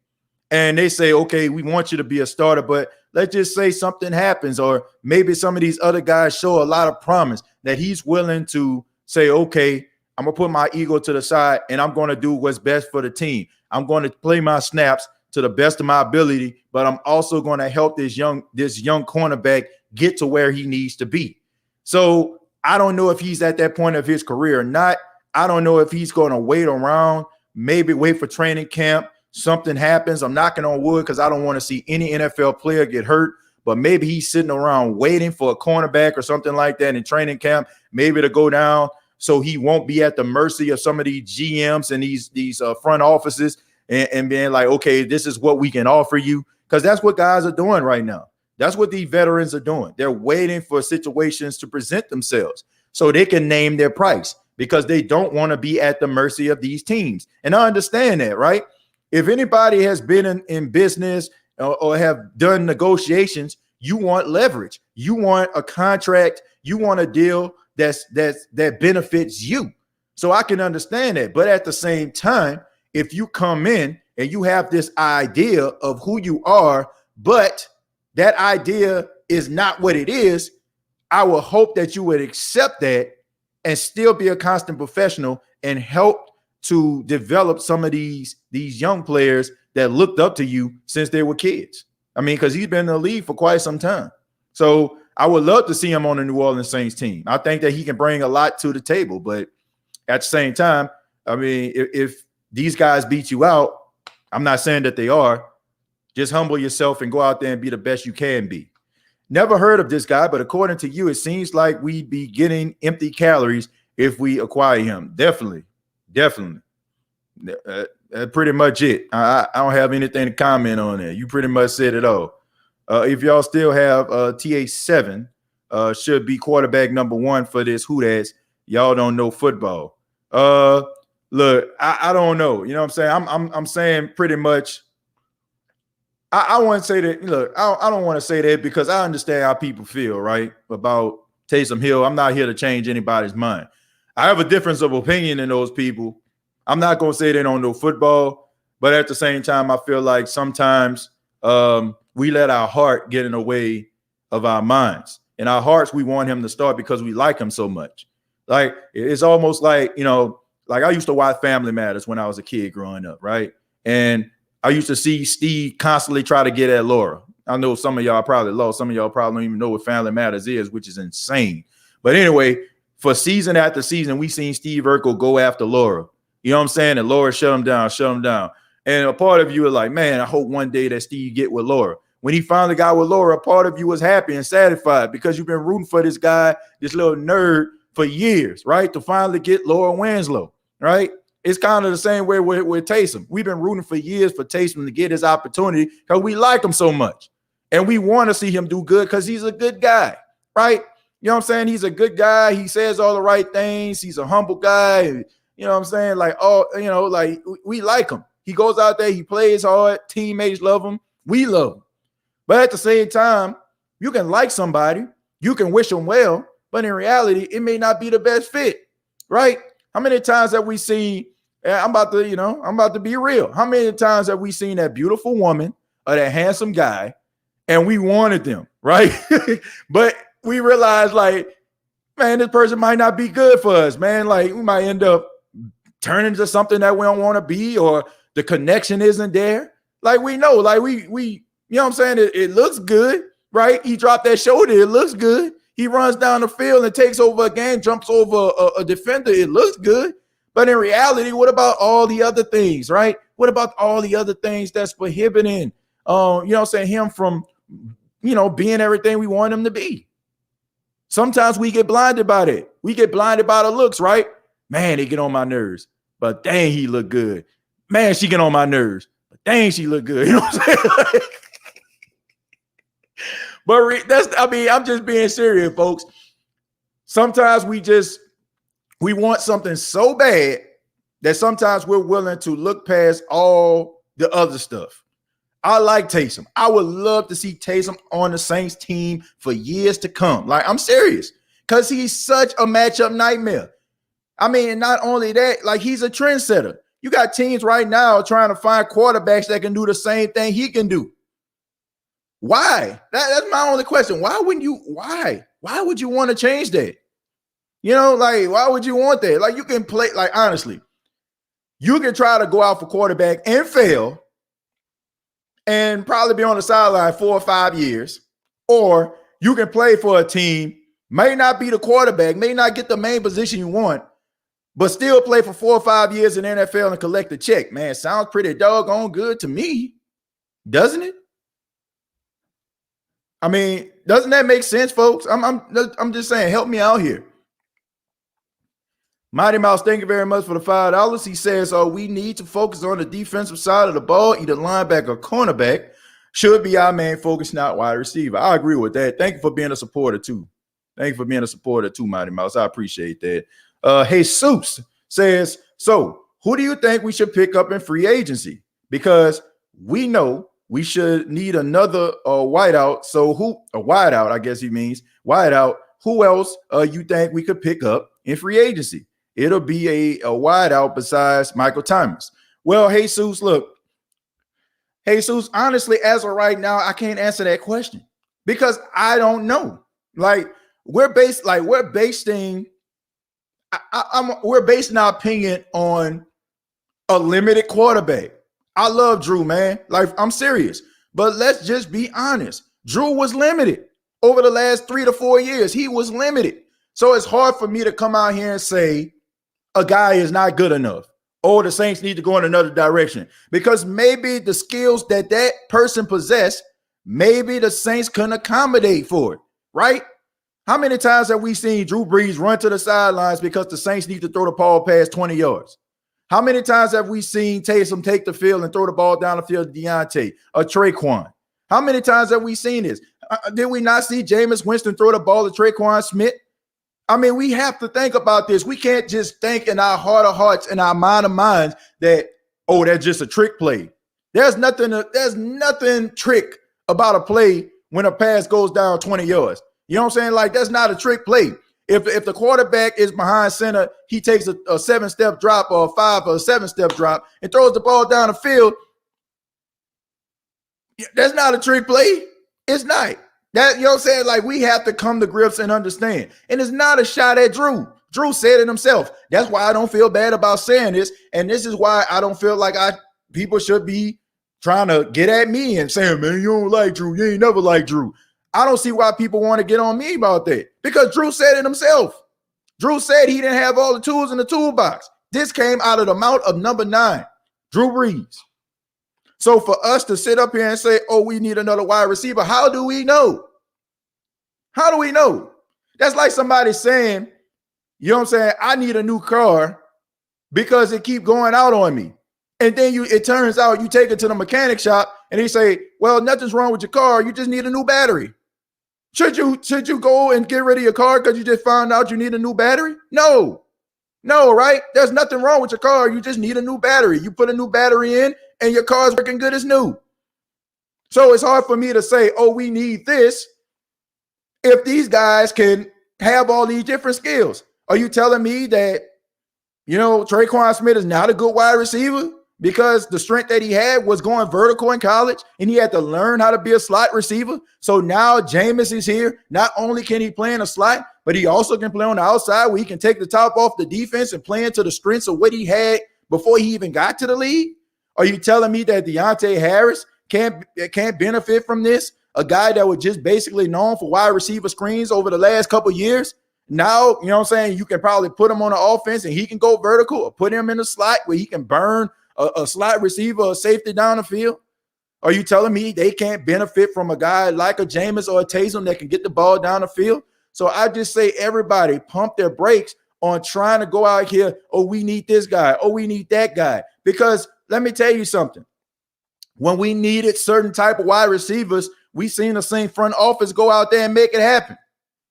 and they say, okay, we want you to be a starter, but let's just say something happens, or maybe some of these other guys show a lot of promise that he's willing to say, okay, I'm going to put my ego to the side and I'm going to do what's best for the team. I'm going to play my snaps to the best of my ability, but I'm also going to help this young cornerback get to where he needs to be. So I don't know if he's at that point of his career or not. I don't know if he's going to wait around, maybe wait for training camp. Something happens. I'm knocking on wood because I don't want to see any NFL player get hurt, but maybe he's sitting around waiting for a cornerback or something like that in training camp, maybe to go down so he won't be at the mercy of some of these GMs and these front offices and being like, okay, this is what we can offer you, because that's what guys are doing right now. That's what these veterans are doing. They're waiting for situations to present themselves so they can name their price because they don't want to be at the mercy of these teams. And I understand that, right? If anybody has been in business or have done negotiations, you want leverage. You want a contract. You want a deal that benefits you. So I can understand that. But at the same time, if you come in and you have this idea of who you are, but that idea is not what it is, I will hope that you would accept that and still be a constant professional and help to develop some of these young players that looked up to you since they were kids. I mean, because he's been in the league for quite some time. So I would love to see him on the New Orleans Saints team. I think that he can bring a lot to the table. But at the same time, I mean, if these guys beat you out, I'm not saying that they are. Just humble yourself and go out there and be the best you can be. Never heard of this guy, but according to you, it seems like we'd be getting empty calories if we acquire him. Definitely. That's pretty much it. I don't have anything to comment on that. You pretty much said it all. If y'all still have TA7, should be quarterback number 1 for this Who That's. Y'all don't know football. Look, I don't know. You know what I'm saying? I'm saying pretty much. I wouldn't say that. Look, I don't want to say that because I understand how people feel, right, about Taysom Hill. I'm not here to change anybody's mind. I have a difference of opinion in those people. I'm not going to say they don't know football, but at the same time, I feel like sometimes we let our heart get in the way of our minds. In our hearts, we want him to start because we like him so much. Like, it's almost like, you know, like I used to watch Family Matters when I was a kid growing up, right? And I used to see Steve constantly try to get at Laura. I know some of y'all probably lost. Some of y'all probably don't even know what Family Matters is, which is insane. But anyway, for season after season, we seen Steve Urkel go after Laura. You know what I'm saying? And Laura shut him down. And a part of you is like, man, I hope one day that Steve get with Laura. When he finally got with Laura, a part of you was happy and satisfied because you've been rooting for this guy, this little nerd, for years, right? To finally get Laura Winslow, right? It's kind of the same way with Taysom. We've been rooting for years for Taysom to get his opportunity because we like him so much. And we want to see him do good because he's a good guy, right? You know what I'm saying? He's a good guy. He says all the right things. He's a humble guy. You know what I'm saying? Like, oh, you know, like we like him. He goes out there. He plays hard. Teammates love him. We love him. But at the same time, you can like somebody. You can wish them well. But in reality, it may not be the best fit, right? How many times have we seen, I'm about to be real. How many times have we seen that beautiful woman or that handsome guy and we wanted them, right? But we realized, like, man, this person might not be good for us, man. Like, we might end up turning to something that we don't want to be, or the connection isn't there. Like, we know, like, we you know what I'm saying? It looks good, right? He dropped that shoulder. It looks good. He runs down the field and takes over a game, jumps over a defender. It looks good. But in reality, what about all the other things, right? What about all the other things that's prohibiting, you know what I'm saying, him from, you know, being everything we want him to be? Sometimes we get blinded by that. We get blinded by the looks, right? Man, they get on my nerves. But dang, he look good. Man, she get on my nerves. But dang, she look good. You know what I'm saying? But I'm just being serious, folks. Sometimes we want something so bad that sometimes we're willing to look past all the other stuff. I like Taysom. I would love to see Taysom on the Saints team for years to come. Like, I'm serious, because he's such a matchup nightmare. I mean, not only that, like, he's a trendsetter. You got teams right now trying to find quarterbacks that can do the same thing he can do. Why? That's my only question. Why would you want to change that? You know, like, why would you want that? Like, you can play, like, honestly, you can try to go out for quarterback and fail, and probably be on the sideline 4 or 5 years, or you can play for a team, may not be the quarterback, may not get the main position you want, but still play for 4 or 5 years in the NFL and collect a check. Man, sounds pretty doggone good to me, doesn't it? I mean, doesn't that make sense, folks? I'm just saying, help me out here. Mighty Mouse, thank you very much for the $5. He says, we need to focus on the defensive side of the ball, either linebacker or cornerback. Should be our main focus, not wide receiver. I agree with that. Thank you for being a supporter, too. Thank you for being a supporter, too, Mighty Mouse. I appreciate that. Jesus says, so who do you think we should pick up in free agency? Because we know we should need another wideout. So a wideout, I guess he means wideout. Who else you think we could pick up in free agency? It'll be a wideout besides Michael Thomas. Well, Jesus, look, Jesus, honestly, as of right now, I can't answer that question because I don't know. We're basing our opinion on a limited quarterback. I love Drew, man. I'm serious. But let's just be honest. Drew was limited over the last 3 to 4 years. He was limited. So it's hard for me to come out here and say a guy is not good enough or the Saints need to go in another direction because maybe the skills that person possessed, maybe the Saints couldn't accommodate for it, right? How many times have we seen Drew Brees run to the sidelines because the Saints need to throw the ball past 20 yards? How many times have we seen Taysom take the field and throw the ball down the field to Deontay or Traquan? How many times have we seen this? Did we not see Jameis Winston throw the ball to Traquan Smith? I mean, we have to think about this. We can't just think in our heart of hearts and our mind of minds that, that's just a trick play. There's nothing trick about a play when a pass goes down 20 yards. You know what I'm saying? That's not a trick play. If the quarterback is behind center, he takes a 7-step drop or a 5 or a 7-step drop and throws the ball down the field. That's not a trick play. It's not. That, you know what I'm saying? We have to come to grips and understand. And it's not a shot at Drew. Drew said it himself. That's why I don't feel bad about saying this. And this is why I don't feel like people should be trying to get at me and saying, man, you don't like Drew. You ain't never liked Drew. I don't see why people want to get on me about that because Drew said it himself. Drew said he didn't have all the tools in the toolbox. This came out of the mouth of number 9, Drew Brees. So for us to sit up here and say, we need another wide receiver, how do we know? How do we know? That's like somebody saying, you know what I'm saying, I need a new car because it keep going out on me. And then it turns out you take it to the mechanic shop and they say, well, nothing's wrong with your car. You just need a new battery. Should you go and get rid of your car because you just found out you need a new battery? No, right? There's nothing wrong with your car. You just need a new battery. You put a new battery in and your car's working good as new. So it's hard for me to say, we need this if these guys can have all these different skills. Are you telling me that, Traquan Smith is not a good wide receiver because the strength that he had was going vertical in college and he had to learn how to be a slot receiver? So now Jameis is here. Not only can he play in a slot, but he also can play on the outside where he can take the top off the defense and play into the strengths of what he had before he even got to the league. Are you telling me that Deontay Harris can't benefit from this? A guy that was just basically known for wide receiver screens over the last couple of years. Now, you know what I'm saying, you can probably put him on the offense and he can go vertical or put him in the slot where he can burn a slot receiver or safety down the field. Are you telling me they can't benefit from a guy like a Jameis or a Taysom that can get the ball down the field? So I just say everybody pump their brakes on trying to go out here, we need this guy, we need that guy. Because let me tell you something. When we needed certain type of wide receivers, we seen the same front office go out there and make it happen,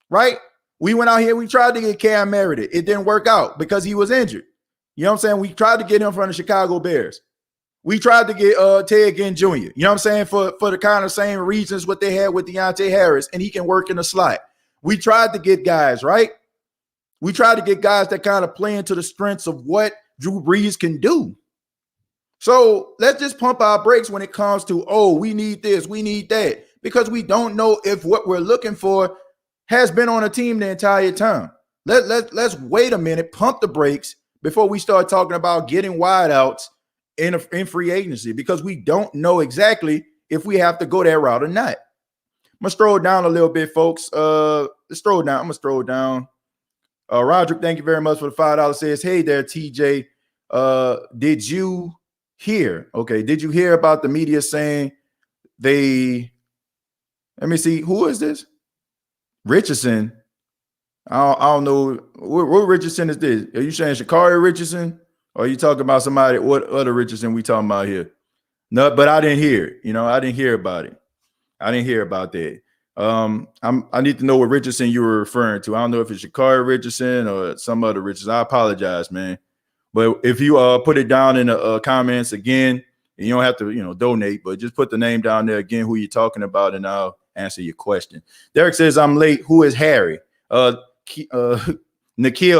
right? We went out here, we tried to get Cam Meredith. It didn't work out because he was injured. You know what I'm saying? We tried to get him from the Chicago Bears. We tried to get Ted Ginn Jr., you know what I'm saying, for the kind of same reasons what they had with Deontay Harris, and he can work in the slot. We tried to get guys, right? We tried to get guys that kind of play into the strengths of what Drew Brees can do. So let's just pump our brakes when it comes to, we need this, we need that, because we don't know if what we're looking for has been on a team the entire time. Let's wait a minute, pump the brakes before we start talking about getting wideouts in free agency, because we don't know exactly if we have to go that route or not. I'm gonna stroll down a little bit, folks. Let's stroll down. I'm gonna stroll down. Roderick, thank you very much for the $5. Says, hey there, TJ. Did you hear? Okay, did you hear about the media saying they? Let me see. Who is this? Richardson. I don't know. What Richardson is this? Are you saying Shakari Richardson? Or are you talking about somebody? What other Richardson we talking about here? No, but I didn't hear it. I didn't hear about it. I didn't hear about that. I need to know what Richardson you were referring to. I don't know if it's Shakari Richardson or some other Richardson. I apologize, man. But if you put it down in the comments again, and you don't have to, donate, but just put the name down there again, who you're talking about, and I'll answer your question. Derek says, I'm late. Who is Harry? N'Keal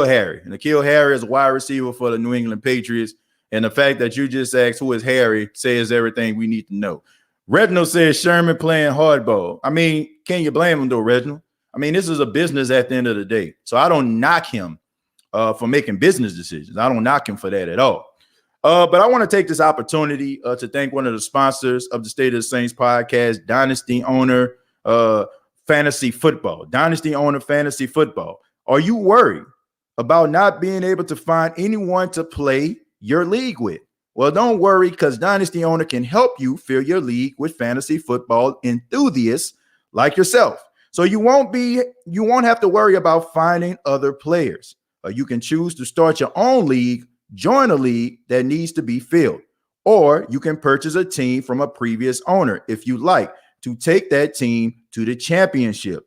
Harry. N'Keal Harry is a wide receiver for the New England Patriots. And the fact that you just asked who is Harry says everything we need to know. Reginald says Sherman playing hardball. I mean, can you blame him though, Reginald? I mean, this is a business at the end of the day. So I don't knock him for making business decisions. I don't knock him for that at all. But I want to take this opportunity to thank one of the sponsors of the State of the Saints podcast, Dynasty Owner Fantasy Football. Dynasty Owner Fantasy Football. Are you worried about not being able to find anyone to play your league with? Well, don't worry, because Dynasty Owner can help you fill your league with fantasy football enthusiasts like yourself. So you won't have to worry about finding other players. You can choose to start your own league, join a league that needs to be filled, or you can purchase a team from a previous owner if you like to take that team to the championship.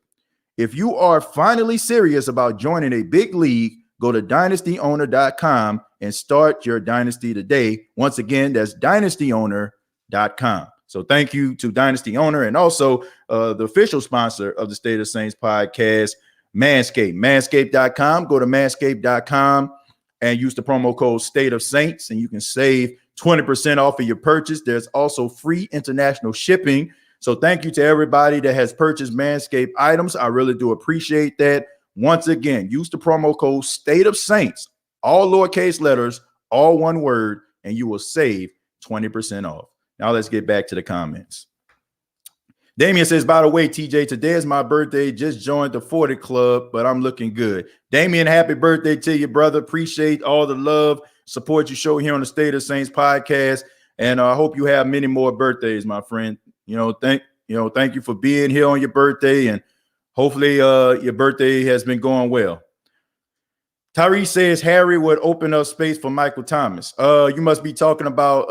If you are finally serious about joining a big league, go to dynastyowner.com and start your dynasty today. Once again, that's dynastyowner.com. So thank you to Dynasty Owner and also the official sponsor of the State of Saints podcast, Manscaped. Manscaped.com. Go to manscaped.com and use the promo code State of Saints, and you can save 20% off of your purchase. There's also free international shipping. So thank you to everybody that has purchased Manscaped items. I really do appreciate that. Once again, use the promo code State of Saints, all lowercase letters, all one word, and you will save 20% off. Now let's get back to the comments. Damien says, by the way, TJ, today is my birthday. Just joined the 40 club, but I'm looking good. Damien, happy birthday to you, brother. Appreciate all the love, support you show here on the State of Saints podcast. And I hope you have many more birthdays, my friend. Thank you for being here on your birthday, and hopefully your birthday has been going well. Tyree says Harry would open up space for Michael Thomas. You must be talking about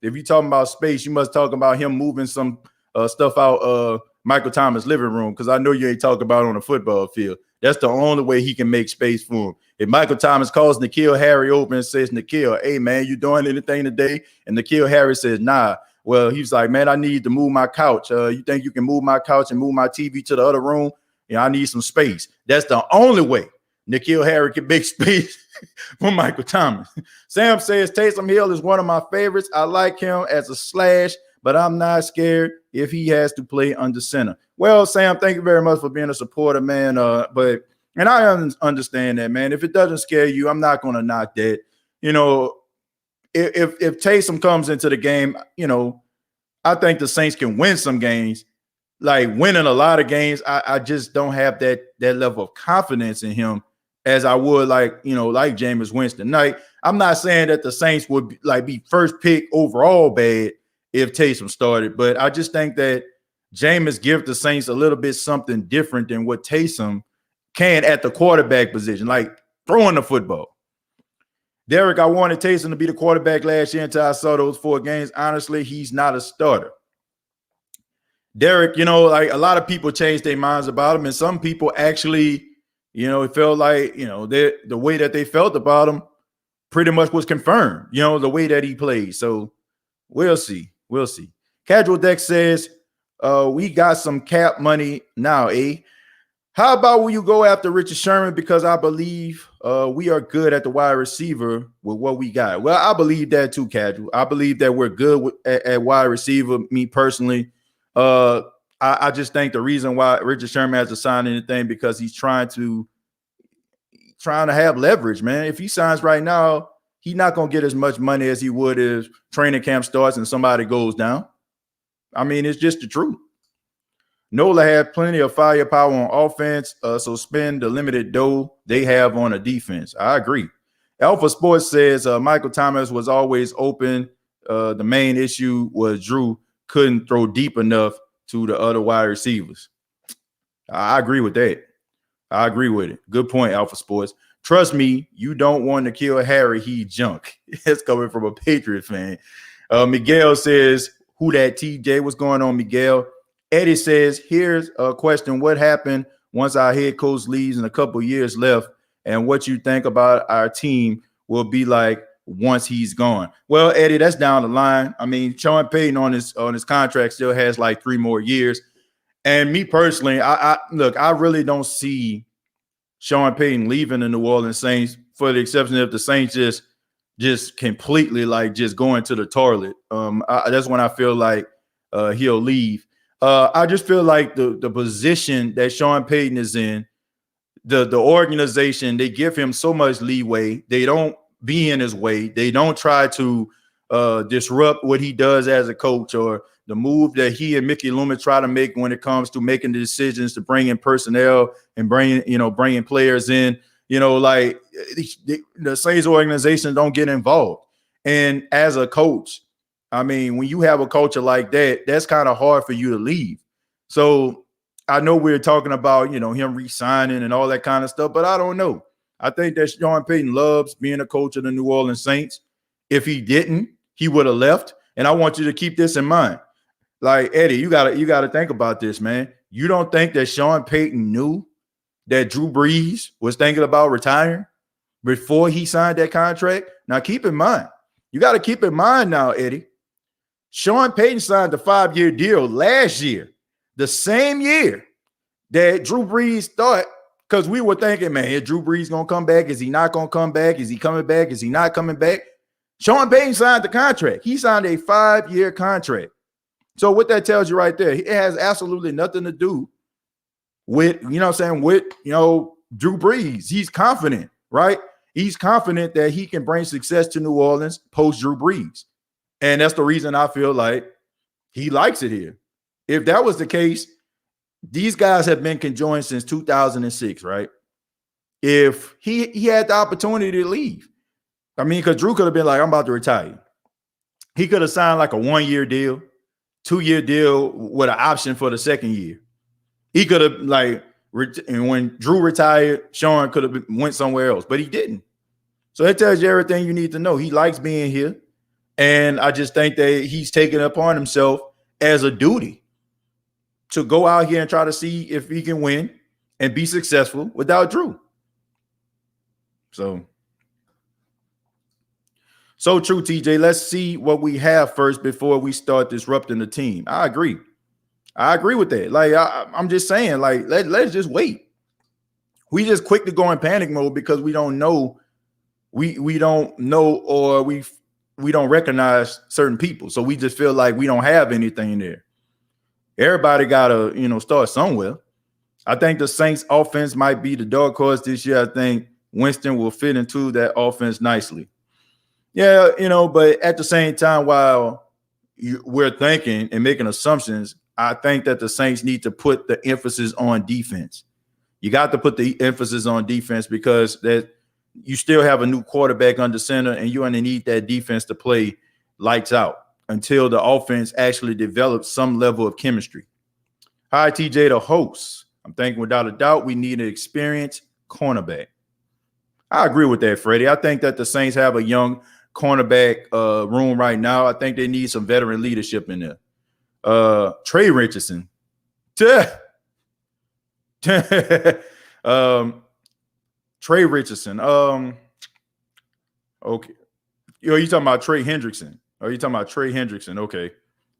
if you're talking about space, you must talk about him moving some stuff out Michael Thomas' living room, because I know you ain't talking about on the football field. That's the only way he can make space for him. If Michael Thomas calls N'Keal Harry open and says, N'Keal, hey man, you doing anything today? And N'Keal Harry says, nah. Well, he's like, man, I need to move my couch. You think you can move my couch and move my TV to the other room? I need some space. That's the only way N'Keal Harry can make space for Michael Thomas. Sam says Taysom Hill is one of my favorites. I like him as a slash, but I'm not scared if he has to play under center. Well, Sam, thank you very much for being a supporter, man. And I understand that, man. If it doesn't scare you, I'm not going to knock that. If Taysom comes into the game, I think the Saints can win some games. Like winning a lot of games, I just don't have that level of confidence in him as I would like Jameis Winston. Like, I'm not saying that the Saints would be first pick overall bad if Taysom started, but I just think that Jameis gives the Saints a little bit something different than what Taysom can at the quarterback position, like throwing the football. Derek, I wanted Taysom to be the quarterback last year until I saw those 4 games. Honestly, he's not a starter. Derek, a lot of people changed their minds about him, and some people actually, it felt like, the way that they felt about him pretty much was confirmed, the way that he played. So we'll see. We'll see. Casual Deck says, we got some cap money now, eh? How about when you go after Richard Sherman? Because I believe we are good at the wide receiver with what we got. Well, I believe that too, Casual. I believe that we're good at wide receiver, me personally. I just think the reason why Richard Sherman hasn't signed anything because he's trying to have leverage, man. If he signs right now, he's not going to get as much money as he would if training camp starts and somebody goes down. I mean, it's just the truth. Nola had plenty of firepower on offense, so spend the limited dough they have on a defense. I agree. Alpha Sports says Michael Thomas was always open. The main issue was Drew couldn't throw deep enough to the other wide receivers. I agree with that. I agree with it. Good point, Alpha Sports. Trust me, you don't want N'Keal Harry. He junk. It's coming from a Patriots fan. Miguel says, who that TJ? What's going on, Miguel? Eddie says, here's a question. What happened once our head coach leaves and a couple years left? And what you think about our team will be like once he's gone? Well, Eddie, that's down the line. I mean, Sean Payton on his contract still has like 3 more years. And me personally, I really don't see Sean Payton leaving the New Orleans Saints, for the exception of the Saints just completely like just going to the toilet. That's when I feel like he'll leave. I just feel like the position that Sean Payton is in, the organization, they give him so much leeway. They don't be in his way. They don't try to disrupt what he does as a coach, or the move that he and Mickey Loomis try to make when it comes to making the decisions to bring in personnel and bringing players in. Like the Saints organization don't get involved. And as a coach, I mean, when you have a culture like that, that's kind of hard for you to leave. So I know we're talking about, him re-signing and all that kind of stuff, but I don't know. I think that Sean Payton loves being a coach of the New Orleans Saints. If he didn't, he would have left. And I want you to keep this in mind. Like, Eddie, you gotta think about this, man. You don't think that Sean Payton knew that Drew Brees was thinking about retiring before he signed that contract? Now, keep in mind, you got to keep in mind now, Eddie, Sean Payton signed a 5-year deal last year, the same year that Drew Brees thought, because we were thinking, man, is Drew Brees going to come back? Is he not going to come back? Is he coming back? Is he not coming back? Sean Payton signed the contract. He signed a 5-year contract. So what that tells you right there, it has absolutely nothing to do with, Drew Brees. He's confident, right? He's confident that he can bring success to New Orleans post Drew Brees. And that's the reason I feel like he likes it here. If that was the case, these guys have been conjoined since 2006, right? If he had the opportunity to leave, I mean, because Drew could have been like, I'm about to retire. He could have signed like a 1-year deal, 2-year deal with an option for the second year. He could have and when Drew retired, Sean could have went somewhere else, but he didn't. So that tells you everything you need to know. He likes being here. And I just think that he's taken it upon himself as a duty to go out here and try to see if he can win and be successful without Drew. So true, TJ. Let's see what we have first before we start disrupting the team. I agree with that. Like, I'm just saying, like, let's just wait. We just quick to go in panic mode because we don't know. We don't know, or we don't recognize certain people. So we just feel like we don't have anything there. Everybody got to, start somewhere. I think the Saints offense might be the dark horse this year. I think Winston will fit into that offense nicely. Yeah, but at the same time, while we're thinking and making assumptions, I think that the Saints need to put the emphasis on defense. You got to put the emphasis on defense because that you still have a new quarterback under center, and you're going to need that defense to play lights out until the offense actually develops some level of chemistry. Hi, TJ, the host. I'm thinking without a doubt we need an experienced cornerback. I agree with that, Freddie. I think that the Saints have a young cornerback room right now. I think they need some veteran leadership in there. Trey Richardson. Trey Richardson. Okay. You talking about Trey Hendrickson? Are you talking about Trey Hendrickson? Okay.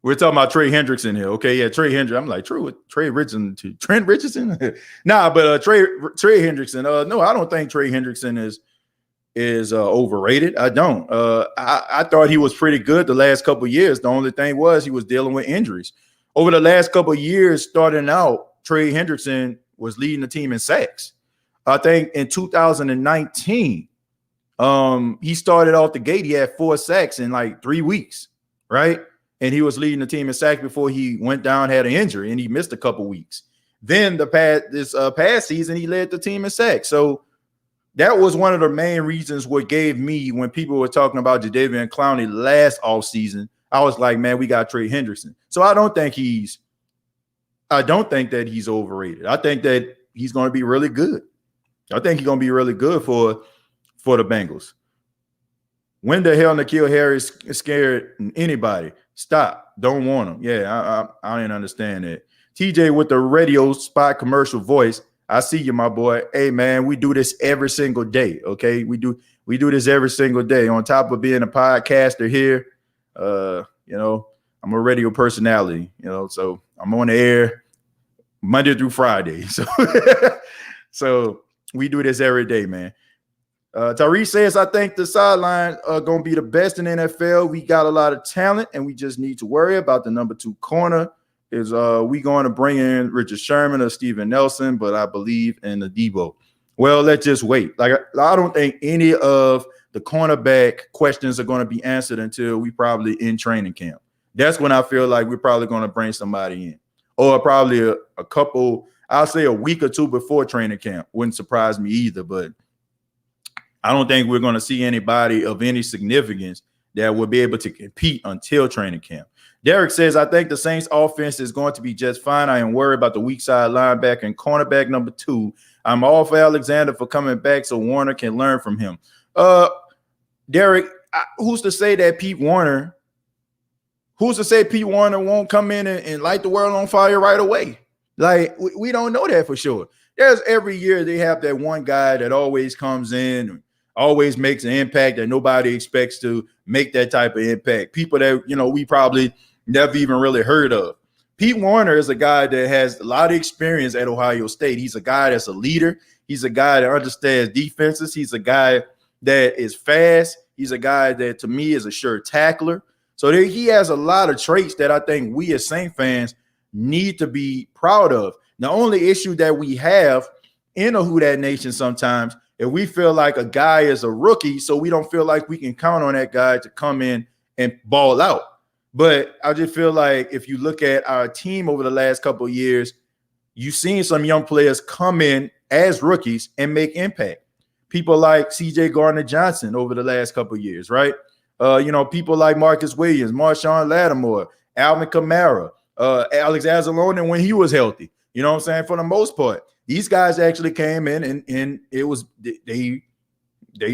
We're talking about Trey Hendrickson here. Okay, yeah, Trey Hendrickson. I'm like, Trey Richardson to Trent Richardson? Nah, but Trey Hendrickson. No, I don't think Trey Hendrickson is overrated. I don't. I thought he was pretty good the last couple of years. The only thing was he was dealing with injuries. Over the last couple of years, starting out, Trey Hendrickson was leading the team in sacks. I think in 2019, he started off the gate. He had 4 sacks in like 3 weeks, right? and he was leading the team in sacks before he went down, had an injury, and he missed a couple weeks. Then this past season, he led the team in sacks. So that was one of the main reasons what gave me, when people were talking about Jadeveon Clowney last offseason, I was like, man, we got Trey Hendrickson. So I don't think that he's overrated. I think that he's going to be really good. I think he's going to be really good for the Bengals. When the hell N'Keal Harry is scared anybody? Stop. Don't want him. Yeah, I didn't understand that. TJ with the radio spot commercial voice. I see you, my boy. Hey, man, we do this every single day, okay? We do this every single day. On top of being a podcaster here, I'm a radio personality, so I'm on the air Monday through Friday. So we do this every day, man. Tyrese says, I think the sideline are going to be the best in the NFL. We got a lot of talent, and we just need to worry about the number 2 corner. Is we going to bring in Richard Sherman or Steven Nelson, but I believe in the Debo. Well, let's just wait. Like, I don't think any of the cornerback questions are going to be answered until we probably in training camp. That's when I feel like we're probably going to bring somebody in, or probably a couple, I'll say a week or two before training camp. Wouldn't surprise me either, but I don't think we're going to see anybody of any significance that will be able to compete until training camp. Derek says, I think the Saints offense is going to be just fine. I am worried about the weak side linebacker and cornerback number 2. I'm all for Alexander for coming back so Warner can learn from him. Derek, who's to say Pete Warner won't come in and light the world on fire right away? Like, we don't know that for sure. There's every year they have that one guy that always comes in, always makes an impact that nobody expects to make that type of impact. People that, we probably never even really heard of. Pete Warner is a guy that has a lot of experience at Ohio State. He's a guy that's a leader. He's a guy that understands defenses. He's a guy that is fast. He's a guy that, to me, is a sure tackler. So he has a lot of traits that I think we as Saint fans need to be proud of. The only issue that we have in a Who Dat Nation sometimes, if we feel like a guy is a rookie, so we don't feel like we can count on that guy to come in and ball out. But I just feel like if you look at our team over the last couple of years, you've seen some young players come in as rookies and make impact. People like CJ Gardner-Johnson over the last couple of years, right? People like Marcus Williams, Marshawn Lattimore, Alvin Kamara, Alex Anzalone when he was healthy. You know what I'm saying? For the most part, these guys actually came in and it was they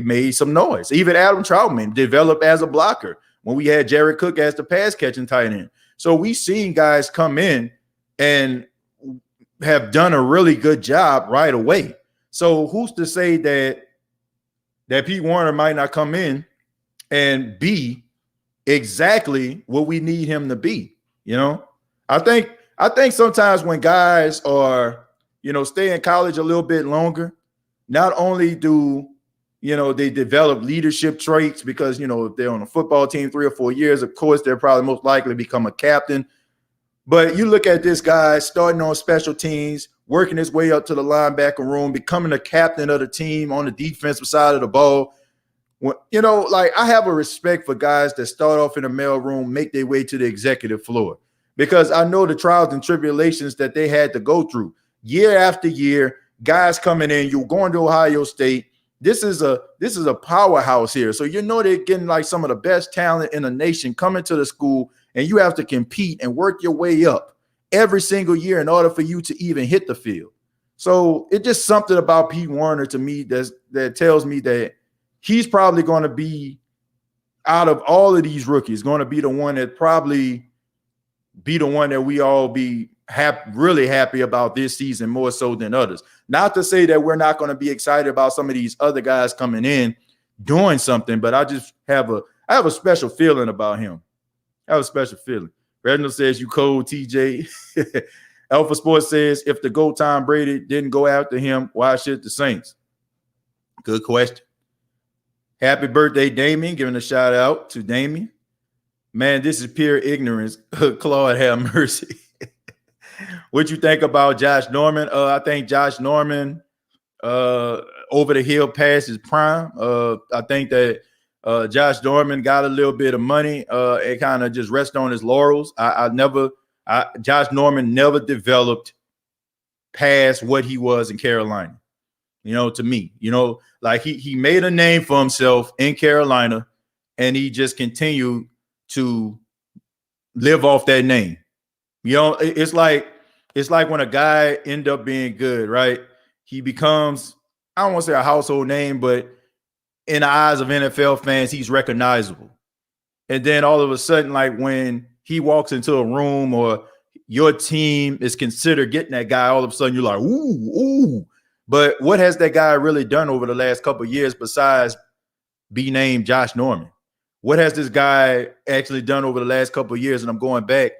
made some noise. Even Adam Troutman developed as a blocker when we had Jared Cook as the pass catching tight end. So we've seen guys come in and have done a really good job right away. So who's to say that Pete Warner might not come in and be exactly what we need him to be? I think sometimes when guys are, stay in college a little bit longer, not only do, they develop leadership traits because, if they're on a football team 3 or 4 years, of course, they're probably most likely to become a captain. But you look at this guy starting on special teams, working his way up to the linebacker room, becoming a captain of the team on the defensive side of the ball. I have a respect for guys that start off in the mailroom, make their way to the executive floor, because I know the trials and tribulations that they had to go through year after year. Guys coming in, you're going to Ohio State. This is a powerhouse here. So they're getting like some of the best talent in the nation coming to the school, and you have to compete and work your way up every single year in order for you to even hit the field. So it's just something about Pete Warner to me that tells me that he's probably going to be, out of all of these rookies, going to be the one that probably be the one that we all be really happy about this season more so than others. Not to say that we're not going to be excited about some of these other guys coming in doing something, but I just have a special feeling about him. I have a special feeling. Reginald says, you cold, TJ. Alpha Sports says, if the GOAT Tom Brady didn't go after him, why should the Saints? Good question. Happy birthday, Damien. Giving a shout out to Damien. Man, this is pure ignorance. Claude, have mercy. What you think about Josh Norman? I think Josh Norman over the hill past his prime. I think that Josh Norman got a little bit of money and kind of just rest on his laurels. Josh Norman never developed past what he was in Carolina. To me, like he made a name for himself in Carolina, and he just continued to live off that name. It's like when a guy end up being good, right? He becomes, I don't want to say a household name, but in the eyes of NFL fans, he's recognizable. And then all of a sudden, like when he walks into a room or your team is considered getting that guy, all of a sudden you're like, ooh. But what has that guy really done over the last couple of years besides be named Josh Norman? What has this guy actually done over the last couple of years? And I'm going back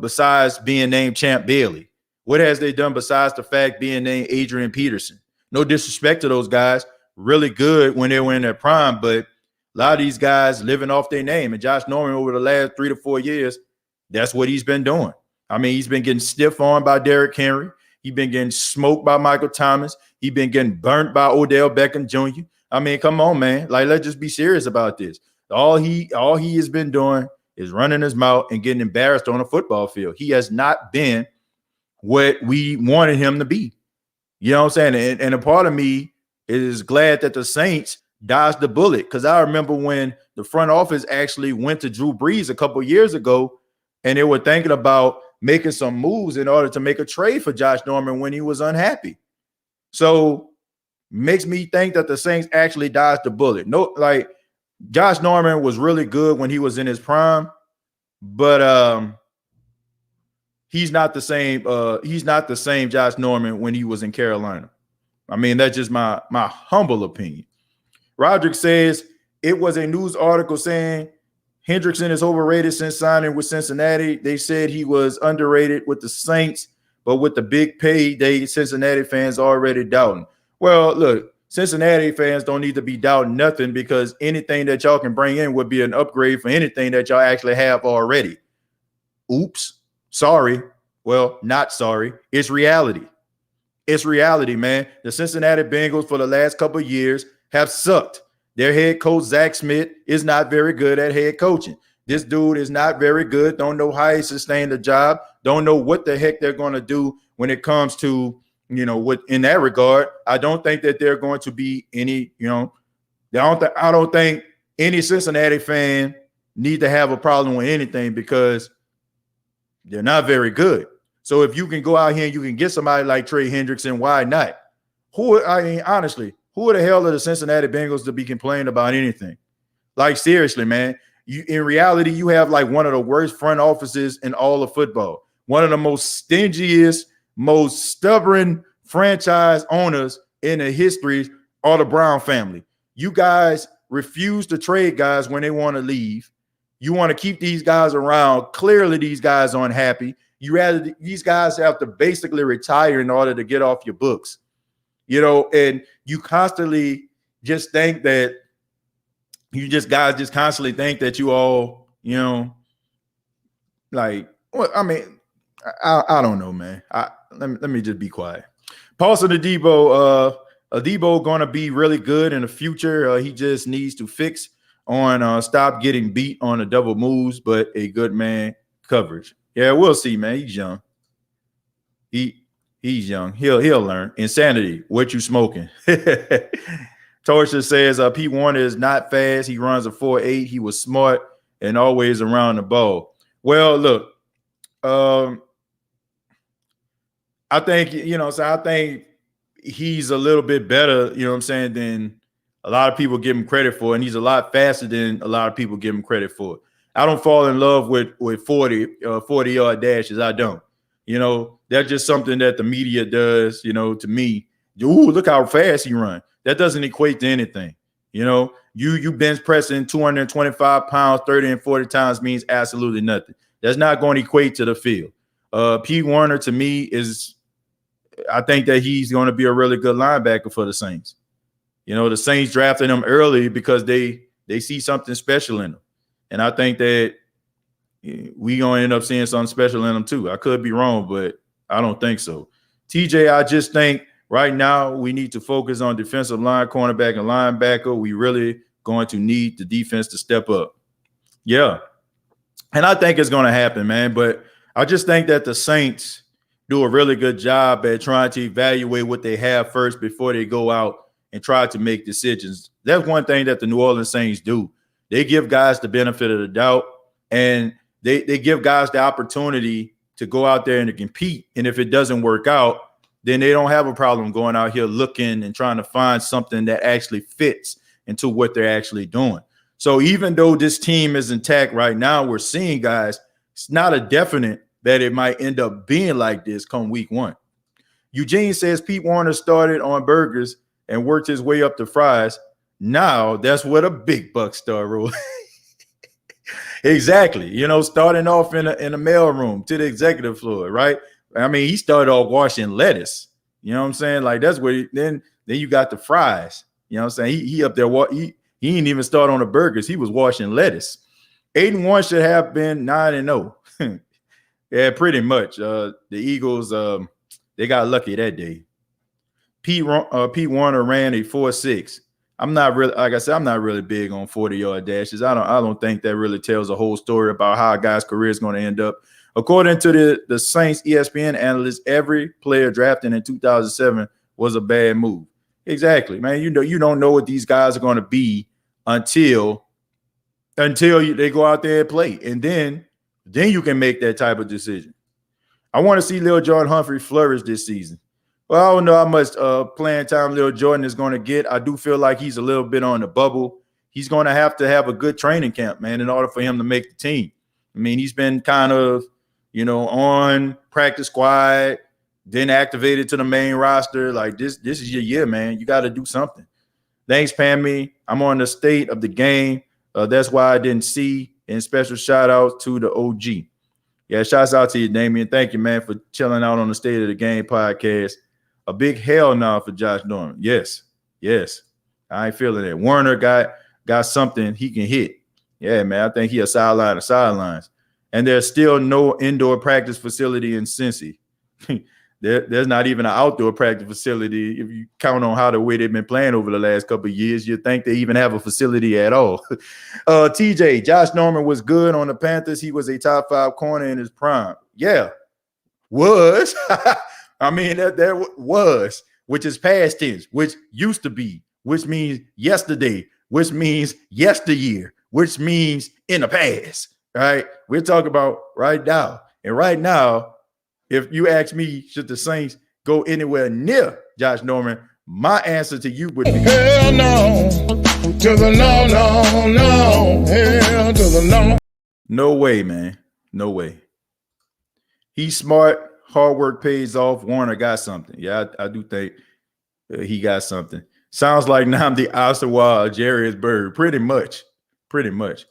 besides being named Champ Bailey. What has they done besides the fact being named Adrian Peterson? No disrespect to those guys. Really good when they were in their prime, but a lot of these guys living off their name. And Josh Norman over the last 3 to 4 years, that's what he's been doing. I mean, he's been getting stiff-armed by Derrick Henry. He's been getting smoked by Michael Thomas. He's been getting burnt by Odell Beckham Jr. I mean, come on, man. Like, let's just be serious about this. All he has been doing is running his mouth and getting embarrassed on a football field. He has not been what we wanted him to be. You know what I'm saying? And a part of me is glad that the Saints dodged the bullet, because I remember when the front office actually went to Drew Brees a couple of years ago, and they were thinking about making some moves in order to make a trade for Josh Norman when he was unhappy. So makes me think that the Saints actually dodged the bullet. No, like Josh Norman was really good when he was in his prime, but he's not the same. He's not the same Josh Norman when he was in Carolina. I mean, that's just my humble opinion. Roderick says it was a news article saying Hendrickson is overrated since signing with Cincinnati. They said he was underrated with the Saints, but with the big payday, Cincinnati fans already doubting. Well, look, Cincinnati fans don't need to be doubting nothing, because anything that y'all can bring in would be an upgrade for anything that y'all actually have already. Oops. Sorry. Well, not sorry. It's reality. It's reality, man. The Cincinnati Bengals for the last couple of years have sucked. Their head coach, Zach Smith, is not very good at head coaching. This dude is not very good. Don't know how he sustained the job. Don't know what the heck they're going to do when it comes to, what in that regard. I don't think that they're going to be any, I don't think any Cincinnati fan need to have a problem with anything, because they're not very good. So if you can go out here and you can get somebody like Trey Hendrickson, why not? Honestly, who the hell are the Cincinnati Bengals to be complaining about anything? Like, seriously, man. In reality, you have like one of the worst front offices in all of football. One of the most stingiest, most stubborn franchise owners in the history are the Brown family. You guys refuse to trade guys when they want to leave. You want to keep these guys around. Clearly, these guys aren't happy. These guys have to basically retire in order to get off your books. And you constantly just think that guys just constantly think that you all, like, well, I mean, I don't know, man. Let me just be quiet. Paulson Adebo going to be really good in the future. He just needs to fix on stop getting beat on the double moves, but a good man coverage. Yeah, we'll see, man. He's young. He's young. He'll learn. Insanity. What you smoking? Torsia says Pete Warner is not fast. He runs a 4.8. He was smart and always around the ball. Well, look, I think, I think he's a little bit better, than a lot of people give him credit for, and he's a lot faster than a lot of people give him credit for. I don't fall in love with 40-yard dashes. I don't. That's just something that the media does, to me. Ooh, look how fast he runs. That doesn't equate to anything. You bench pressing 225 pounds 30 and 40 times means absolutely nothing. That's not going to equate to the field. Pete Warner, to me, I think that he's going to be a really good linebacker for the Saints. The Saints drafted him early because they see something special in him. And I think that we going to end up seeing something special in him too. I could be wrong, but I don't think so. TJ, I just think right now we need to focus on defensive line, cornerback, and linebacker. We really going to need the defense to step up. Yeah. And I think it's going to happen, man. But I just think that the Saints do a really good job at trying to evaluate what they have first before they go out and try to make decisions. That's one thing that the New Orleans Saints do. They give guys the benefit of the doubt, and they give guys the opportunity to go out there and to compete. And if it doesn't work out, then they don't have a problem going out here looking and trying to find something that actually fits into what they're actually doing. So even though this team is intact right now, we're seeing guys, it's not a definite that it might end up being like this come week 1. Eugene says Pete Warner started on burgers and worked his way up to fries. Now that's what a big buck star rule. Exactly. Starting off in a mailroom to the executive floor, right? I mean, he started off washing lettuce. You know what I'm saying? Like that's where then you got the fries. You know what I'm saying? He up there. He didn't even start on the burgers. He was washing lettuce. 8-1 should have been 9-0. Yeah, pretty much. The Eagles, they got lucky that day. Pete Warner ran a 4.6. I'm not really, like I said, I'm not really big on 40-yard dashes. I don't think that really tells a whole story about how a guy's career is going to end up. According to the Saints ESPN analyst, every player drafted in 2007 was a bad move. Exactly, man. You don't know what these guys are going to be until they go out there and play, and then you can make that type of decision. I want to see Lil Jordan Humphrey flourish this season. Well, I don't know how much playing time Lil Jordan is going to get. I do feel like he's a little bit on the bubble. He's going to have a good training camp, man, in order for him to make the team. I mean, he's been kind of, on practice squad, then activated to the main roster. Like this is your year, man. You got to do something. Thanks, Pammy. I'm on the state of the game. That's why I didn't see. And special shout out to the OG. Yeah, shouts out to you, Damian. Thank you, man, for chilling out on the State of the Game podcast. A big hell no for Josh Norman. Yes. I ain't feeling it. Warner got something he can hit. Yeah, man. I think he a sideline of sidelines. And there's still no indoor practice facility in Cincy. There's not even an outdoor practice facility. If you count on the way they've been playing over the last couple of years, you'd think they even have a facility at all. TJ, Josh Norman was good on the Panthers. He was a top 5 corner in his prime. Yeah, was. I mean, that was, which is past tense, which used to be, which means yesterday, which means yesteryear, which means in the past, right? We're talking about right now. And right now, if you ask me, should the Saints go anywhere near Josh Norman, my answer to you would be hell no. To the no. Hell to the no. No way, man. No way. He's smart. Hard work pays off. Warner got something. Yeah, I do think he got something. Sounds like Nnamdi Asomugha, Jarius Byrd. Pretty much.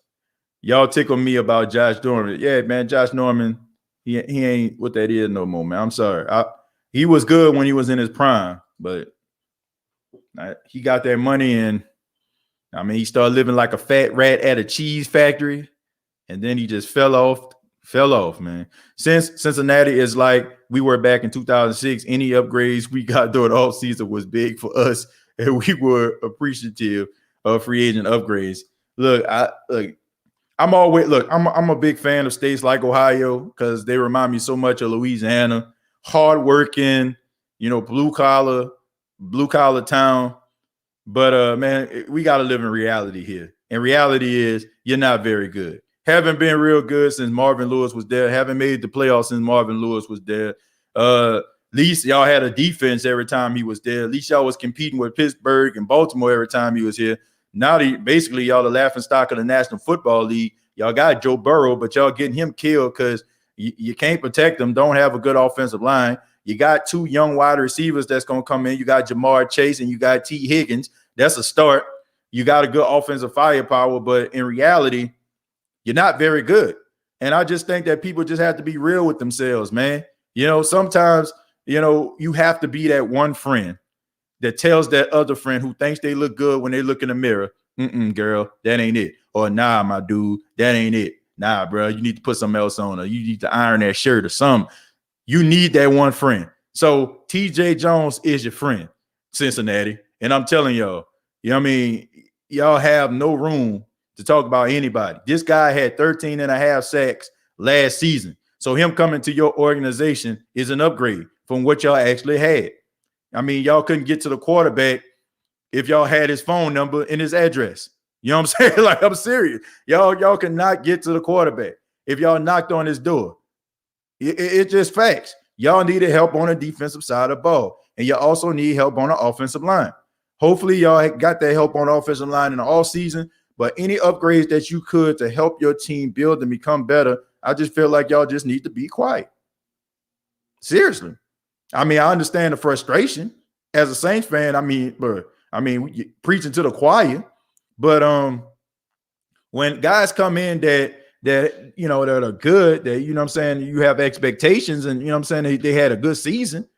Y'all tickle me about Josh Norman. Yeah, man, Josh Norman, he ain't what that is no more, man. I'm sorry. He was good when he was in his prime, but he got that money, and I mean, he started living like a fat rat at a cheese factory, and then he just fell off, man. Since Cincinnati is like we were back in 2006, any upgrades we got during the offseason was big for us, and we were appreciative of free agent upgrades. I'm a big fan of states like Ohio because they remind me so much of Louisiana. Hardworking, blue collar town. But man, we got to live in reality here. And reality is you're not very good. Haven't been real good since Marvin Lewis was there. Haven't made the playoffs since Marvin Lewis was there. At least y'all had a defense every time he was there. At least y'all was competing with Pittsburgh and Baltimore every time he was here. Now, basically, y'all the laughingstock of the National Football League. Y'all got Joe Burrow, but y'all getting him killed because you can't protect them, don't have a good offensive line. You got 2 young wide receivers that's going to come in. You got Jamar Chase and you got T. Higgins. That's a start. You got a good offensive firepower, but in reality, you're not very good. And I just think that people just have to be real with themselves, man. Sometimes, you have to be that one friend that tells that other friend who thinks they look good when they look in the mirror, girl, that ain't it. Or nah, my dude, that ain't it. Nah, bro, you need to put something else on, or you need to iron that shirt or something. You need that one friend. So TJ Jones is your friend, Cincinnati. And I'm telling y'all, y'all have no room to talk about anybody. This guy had 13 and a half sacks last season. So him coming to your organization is an upgrade from what y'all actually had. I mean, y'all couldn't get to the quarterback if y'all had his phone number and his address. You know what I'm saying? Like, I'm serious. Y'all cannot get to the quarterback if y'all knocked on his door. It's just facts. Y'all needed help on the defensive side of the ball, and you also need help on the offensive line. Hopefully, y'all got that help on the offensive line in the offseason, but any upgrades that you could to help your team build and become better, I just feel like y'all just need to be quiet. Seriously. I mean, I understand the frustration as a Saints fan. I mean, preaching to the choir, but when guys come in that are good, that, you know what I'm saying, you have expectations, and, you know what I'm saying, they had a good season.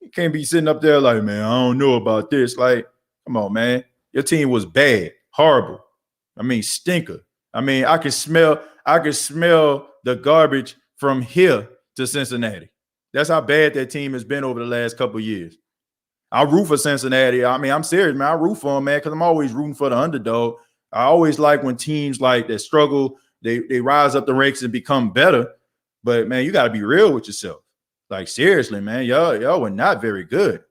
You can't be sitting up there like, man, I don't know about this. Like, come on, man. Your team was bad, horrible. I mean, stinker. I mean, I could smell the garbage from here to Cincinnati. That's how bad that team has been over the last couple of years. I root for Cincinnati. I mean, I'm serious, man. I root for them, man, because I'm always rooting for the underdog. I always like when teams like that struggle, they rise up the ranks and become better. But, man, you got to be real with yourself. Like, seriously, man, y'all were not very good.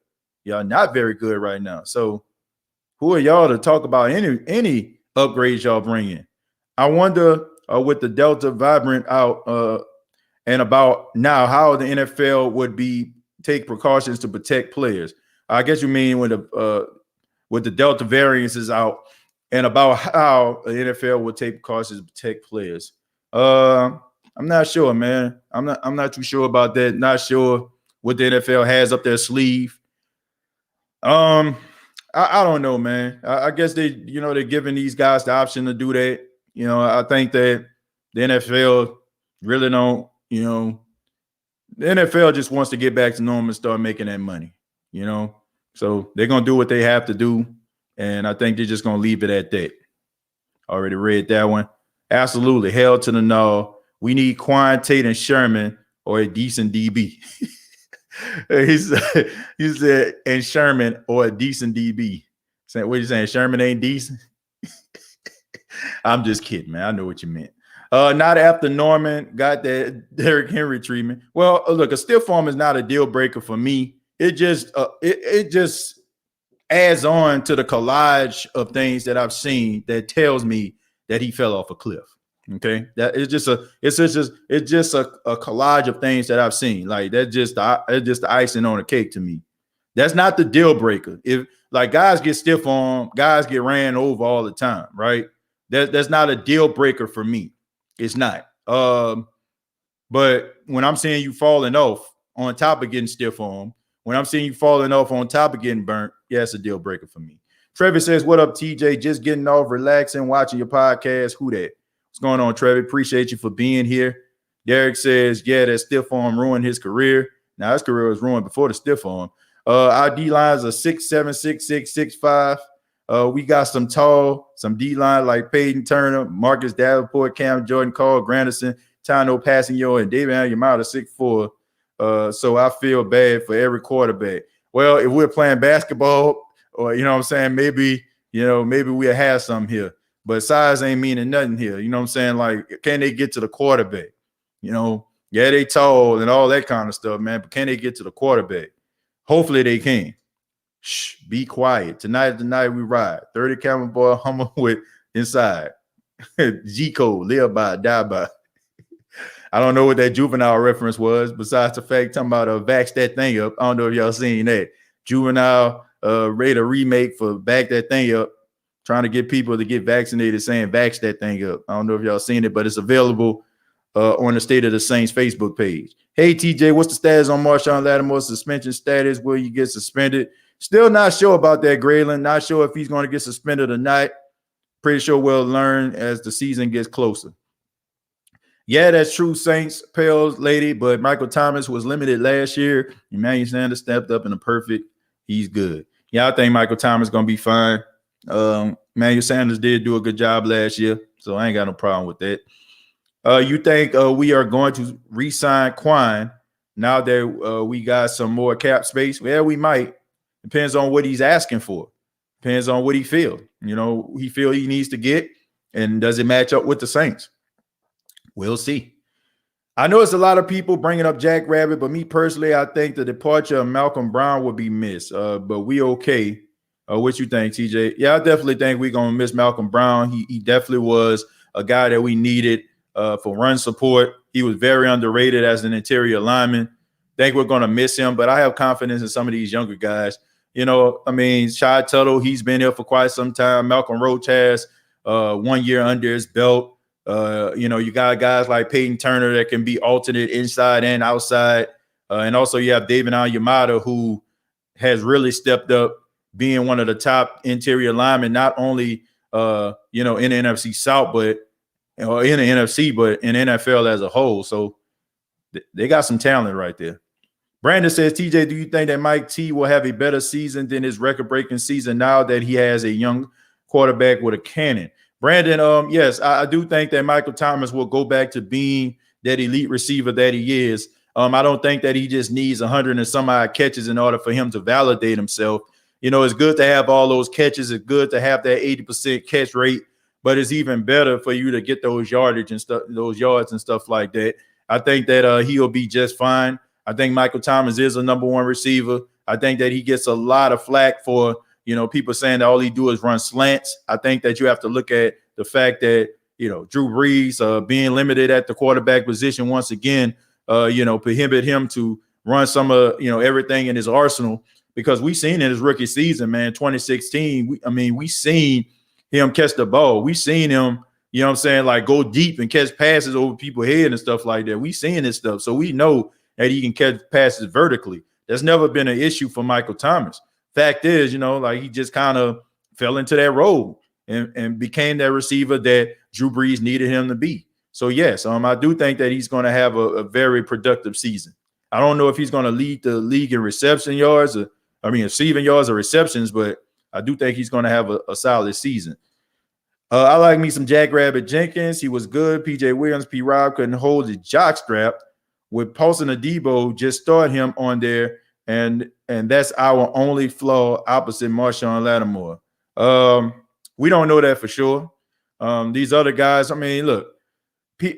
Y'all not very good right now. So who are y'all to talk about any upgrades y'all bring in? I wonder with the Delta variant out and about now how the NFL would take precautions to protect players. I guess you mean with the Delta variants is out, and about how the NFL would take precautions to protect players. I'm not sure, man. I'm not too sure about that. Not sure what the NFL has up their sleeve. I don't know, man. I guess they're giving these guys the option to do that. You know, I think that the NFL really don't, the NFL just wants to get back to normal and start making that money, So they're going to do what they have to do, and I think they're just going to leave it at that. Already read that one. Absolutely. Hell to the no. We need Quan, Tate, and Sherman or a decent DB. he said, and Sherman or a decent DB. What are you saying? Sherman ain't decent? I'm just kidding, man. I know what you meant. Not after Norman got that Derrick Henry treatment. Well, look, a stiff arm is not a deal breaker for me. It just adds on to the collage of things that I've seen that tells me that he fell off a cliff. Okay, that it's just a collage of things that I've seen. Like it's just the icing on the cake to me. That's not the deal breaker. If like guys get stiff arm, guys get ran over all the time, right? That's not a deal breaker for me. It's not. But when I'm seeing you falling off on top of getting stiff arm, when I'm seeing you falling off on top of getting burnt, yeah, it's a deal breaker for me. Trevor says, "What up, TJ? Just getting off, relaxing, watching your podcast. Who that? What's going on, Trevor? Appreciate you for being here." Derek says, "Yeah, that stiff arm ruined his career. Now his career was ruined before the stiff arm." Our D lines are 6'7", 6'6", 6'5". We got some tall, some D line like Peyton Turner, Marcus Davenport, Cam Jordan, Carl Granderson, Tano Passigno, and David Alumata 6'4". So I feel bad for every quarterback. Well, if we're playing basketball, or you know what I'm saying, maybe we'll have some here. But size ain't meaning nothing here. You know what I'm saying? Like, can they get to the quarterback? Yeah, they tall and all that kind of stuff, man. But can they get to the quarterback? Hopefully they can. Shh, be quiet. Tonight is the night we ride. 30 camera boy Hummer with inside. G code, live by, die by. I don't know what that Juvenile reference was, besides the fact talking about vax that thing up. I don't know if y'all seen that. Juvenile made a remake for Back That Thing Up, trying to get people to get vaccinated, saying vax that thing up. I don't know if y'all seen it, but it's available on the State of the Saints Facebook page. Hey, TJ, what's the status on Marshawn Lattimore's suspension status? Will you get suspended? Still not sure about that, Graylin. Not sure if he's going to get suspended or not. Pretty sure we'll learn as the season gets closer. Yeah, that's true, Saints, Pales lady, but Michael Thomas was limited last year. Emmanuel Sanders stepped up in the perfect. He's good. Yeah, I think Michael Thomas is going to be fine. Emmanuel Sanders did do a good job last year, so I ain't got no problem with that. You think we are going to re-sign Quan now that we got some more cap space? Well, we might. Depends on what he's asking for. Depends on what he feels. He feel he needs to get, and does it match up with the Saints? We'll see. I know it's a lot of people bringing up Jack Rabbit, but me personally, I think the departure of Malcolm Brown will be missed. But we okay. What you think, TJ? Yeah, I definitely think we're going to miss Malcolm Brown. He definitely was a guy that we needed for run support. He was very underrated as an interior lineman. Think we're going to miss him, but I have confidence in some of these younger guys. Shad Tuttle, he's been here for quite some time. Malcolm Roach has 1 year under his belt. You got guys like Peyton Turner that can be alternate inside and outside. And also you have David Onyemata, who has really stepped up, being one of the top interior linemen, not only in the NFC South, but in the NFC, but in NFL as a whole. So they got some talent right there. Brandon says, TJ, do you think that Mike T will have a better season than his record-breaking season now that he has a young quarterback with a cannon? Brandon, yes, I do think that Michael Thomas will go back to being that elite receiver that he is. I don't think that he just needs 100 and some odd catches in order for him to validate himself. It's good to have all those catches. It's good to have that 80% catch rate, but it's even better for you to get those yardage and stuff, those yards and stuff like that. I think that he'll be just fine. I think Michael Thomas is a number one receiver. I think that he gets a lot of flack for, people saying that all he do is run slants. I think that you have to look at the fact that, Drew Brees being limited at the quarterback position once again, prohibit him to run some of, everything in his arsenal, because we seen in his rookie season, man, 2016, we seen him catch the ball. We seen him, like go deep and catch passes over people's head and stuff like that. We seen this stuff. So we know that he can catch passes vertically. That's never been an issue for Michael Thomas. Fact is, he just kind of fell into that role and became that receiver that Drew Brees needed him to be. So, yes, I do think that he's going to have a very productive season. I don't know if he's going to lead the league in receiving yards or receptions, but I do think he's going to have a solid season. I like me some Jack Rabbit Jenkins. He was good. PJ Williams, P. Rob couldn't hold his jock strap. With Paulson Adebo, just start him on there, and that's our only flaw opposite Marshawn Lattimore. We don't know that for sure. These other guys, look,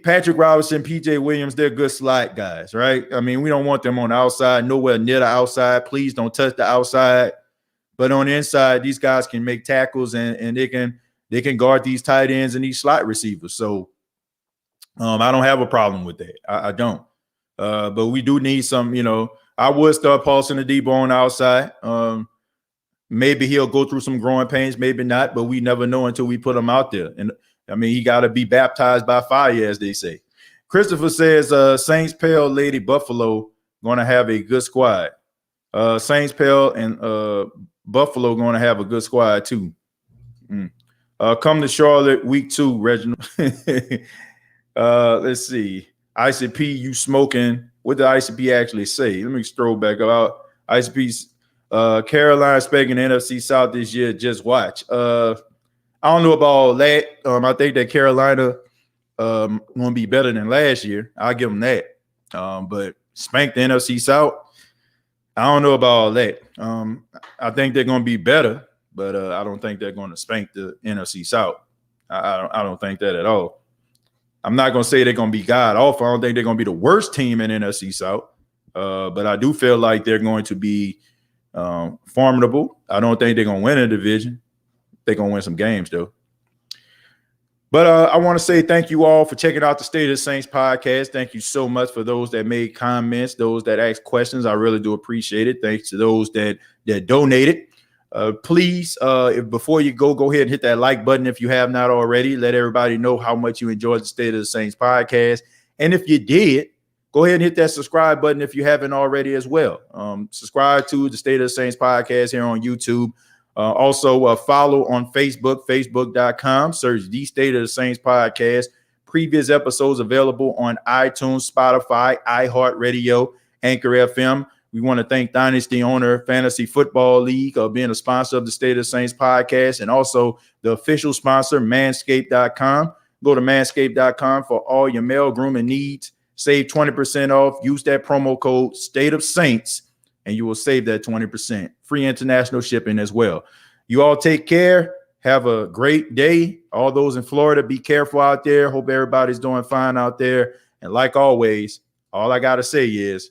Patrick Robinson, PJ Williams, they're good slot guys, right? We don't want them on the outside, nowhere near the outside. Please don't touch the outside. But on the inside, these guys can make tackles and they can guard these tight ends and these slot receivers. So I don't have a problem with that. I don't. But we do need some, I would start Paulson Adebo on the outside. Maybe he'll go through some growing pains, maybe not, but we never know until we put him out there. And he got to be baptized by fire, as they say. Christopher says, Saints, Pale, Lady, Buffalo going to have a good squad. Saints, Pale, and Buffalo going to have a good squad too. Come to Charlotte week 2, Reginald. Let's see. ICP, you smoking. What did ICP actually say? Let me scroll back up. ICP's Carolina speaking NFC South this year. Just watch. I don't know about all that. I think that Carolina going to be better than last year. I'll give them that. But spank the NFC South, I don't know about all that. I think they're going to be better, but I don't think they're going to spank the NFC South. I don't think that at all. I'm not going to say they're going to be god awful. I don't think they're going to be the worst team in NFC South, but I do feel like they're going to be formidable. I don't think they're going to win a division. They're going to win some games, though. But I want to say thank you all for checking out the State of the Saints podcast. Thank you so much for those that made comments, those that asked questions. I really do appreciate it. Thanks to those that donated. Please, if before you go ahead and hit that like button if you have not already. Let everybody know how much you enjoyed the State of the Saints podcast. And if you did, go ahead and hit that subscribe button if you haven't already as well. Subscribe to the State of the Saints podcast here on YouTube. Also, follow on Facebook, facebook.com. Search the State of the Saints podcast. Previous episodes available on iTunes, Spotify, iHeartRadio, Anchor FM. We want to thank Dynasty Owner Fantasy Football League being a sponsor of the State of the Saints podcast, and also the official sponsor, Manscaped.com. Go to Manscaped.com for all your male grooming needs. Save 20% off. Use that promo code State of Saints, and you will save that 20%. Free international shipping as well. You all take care. Have a great day. All those in Florida, be careful out there. Hope everybody's doing fine out there. And like always, all I got to say is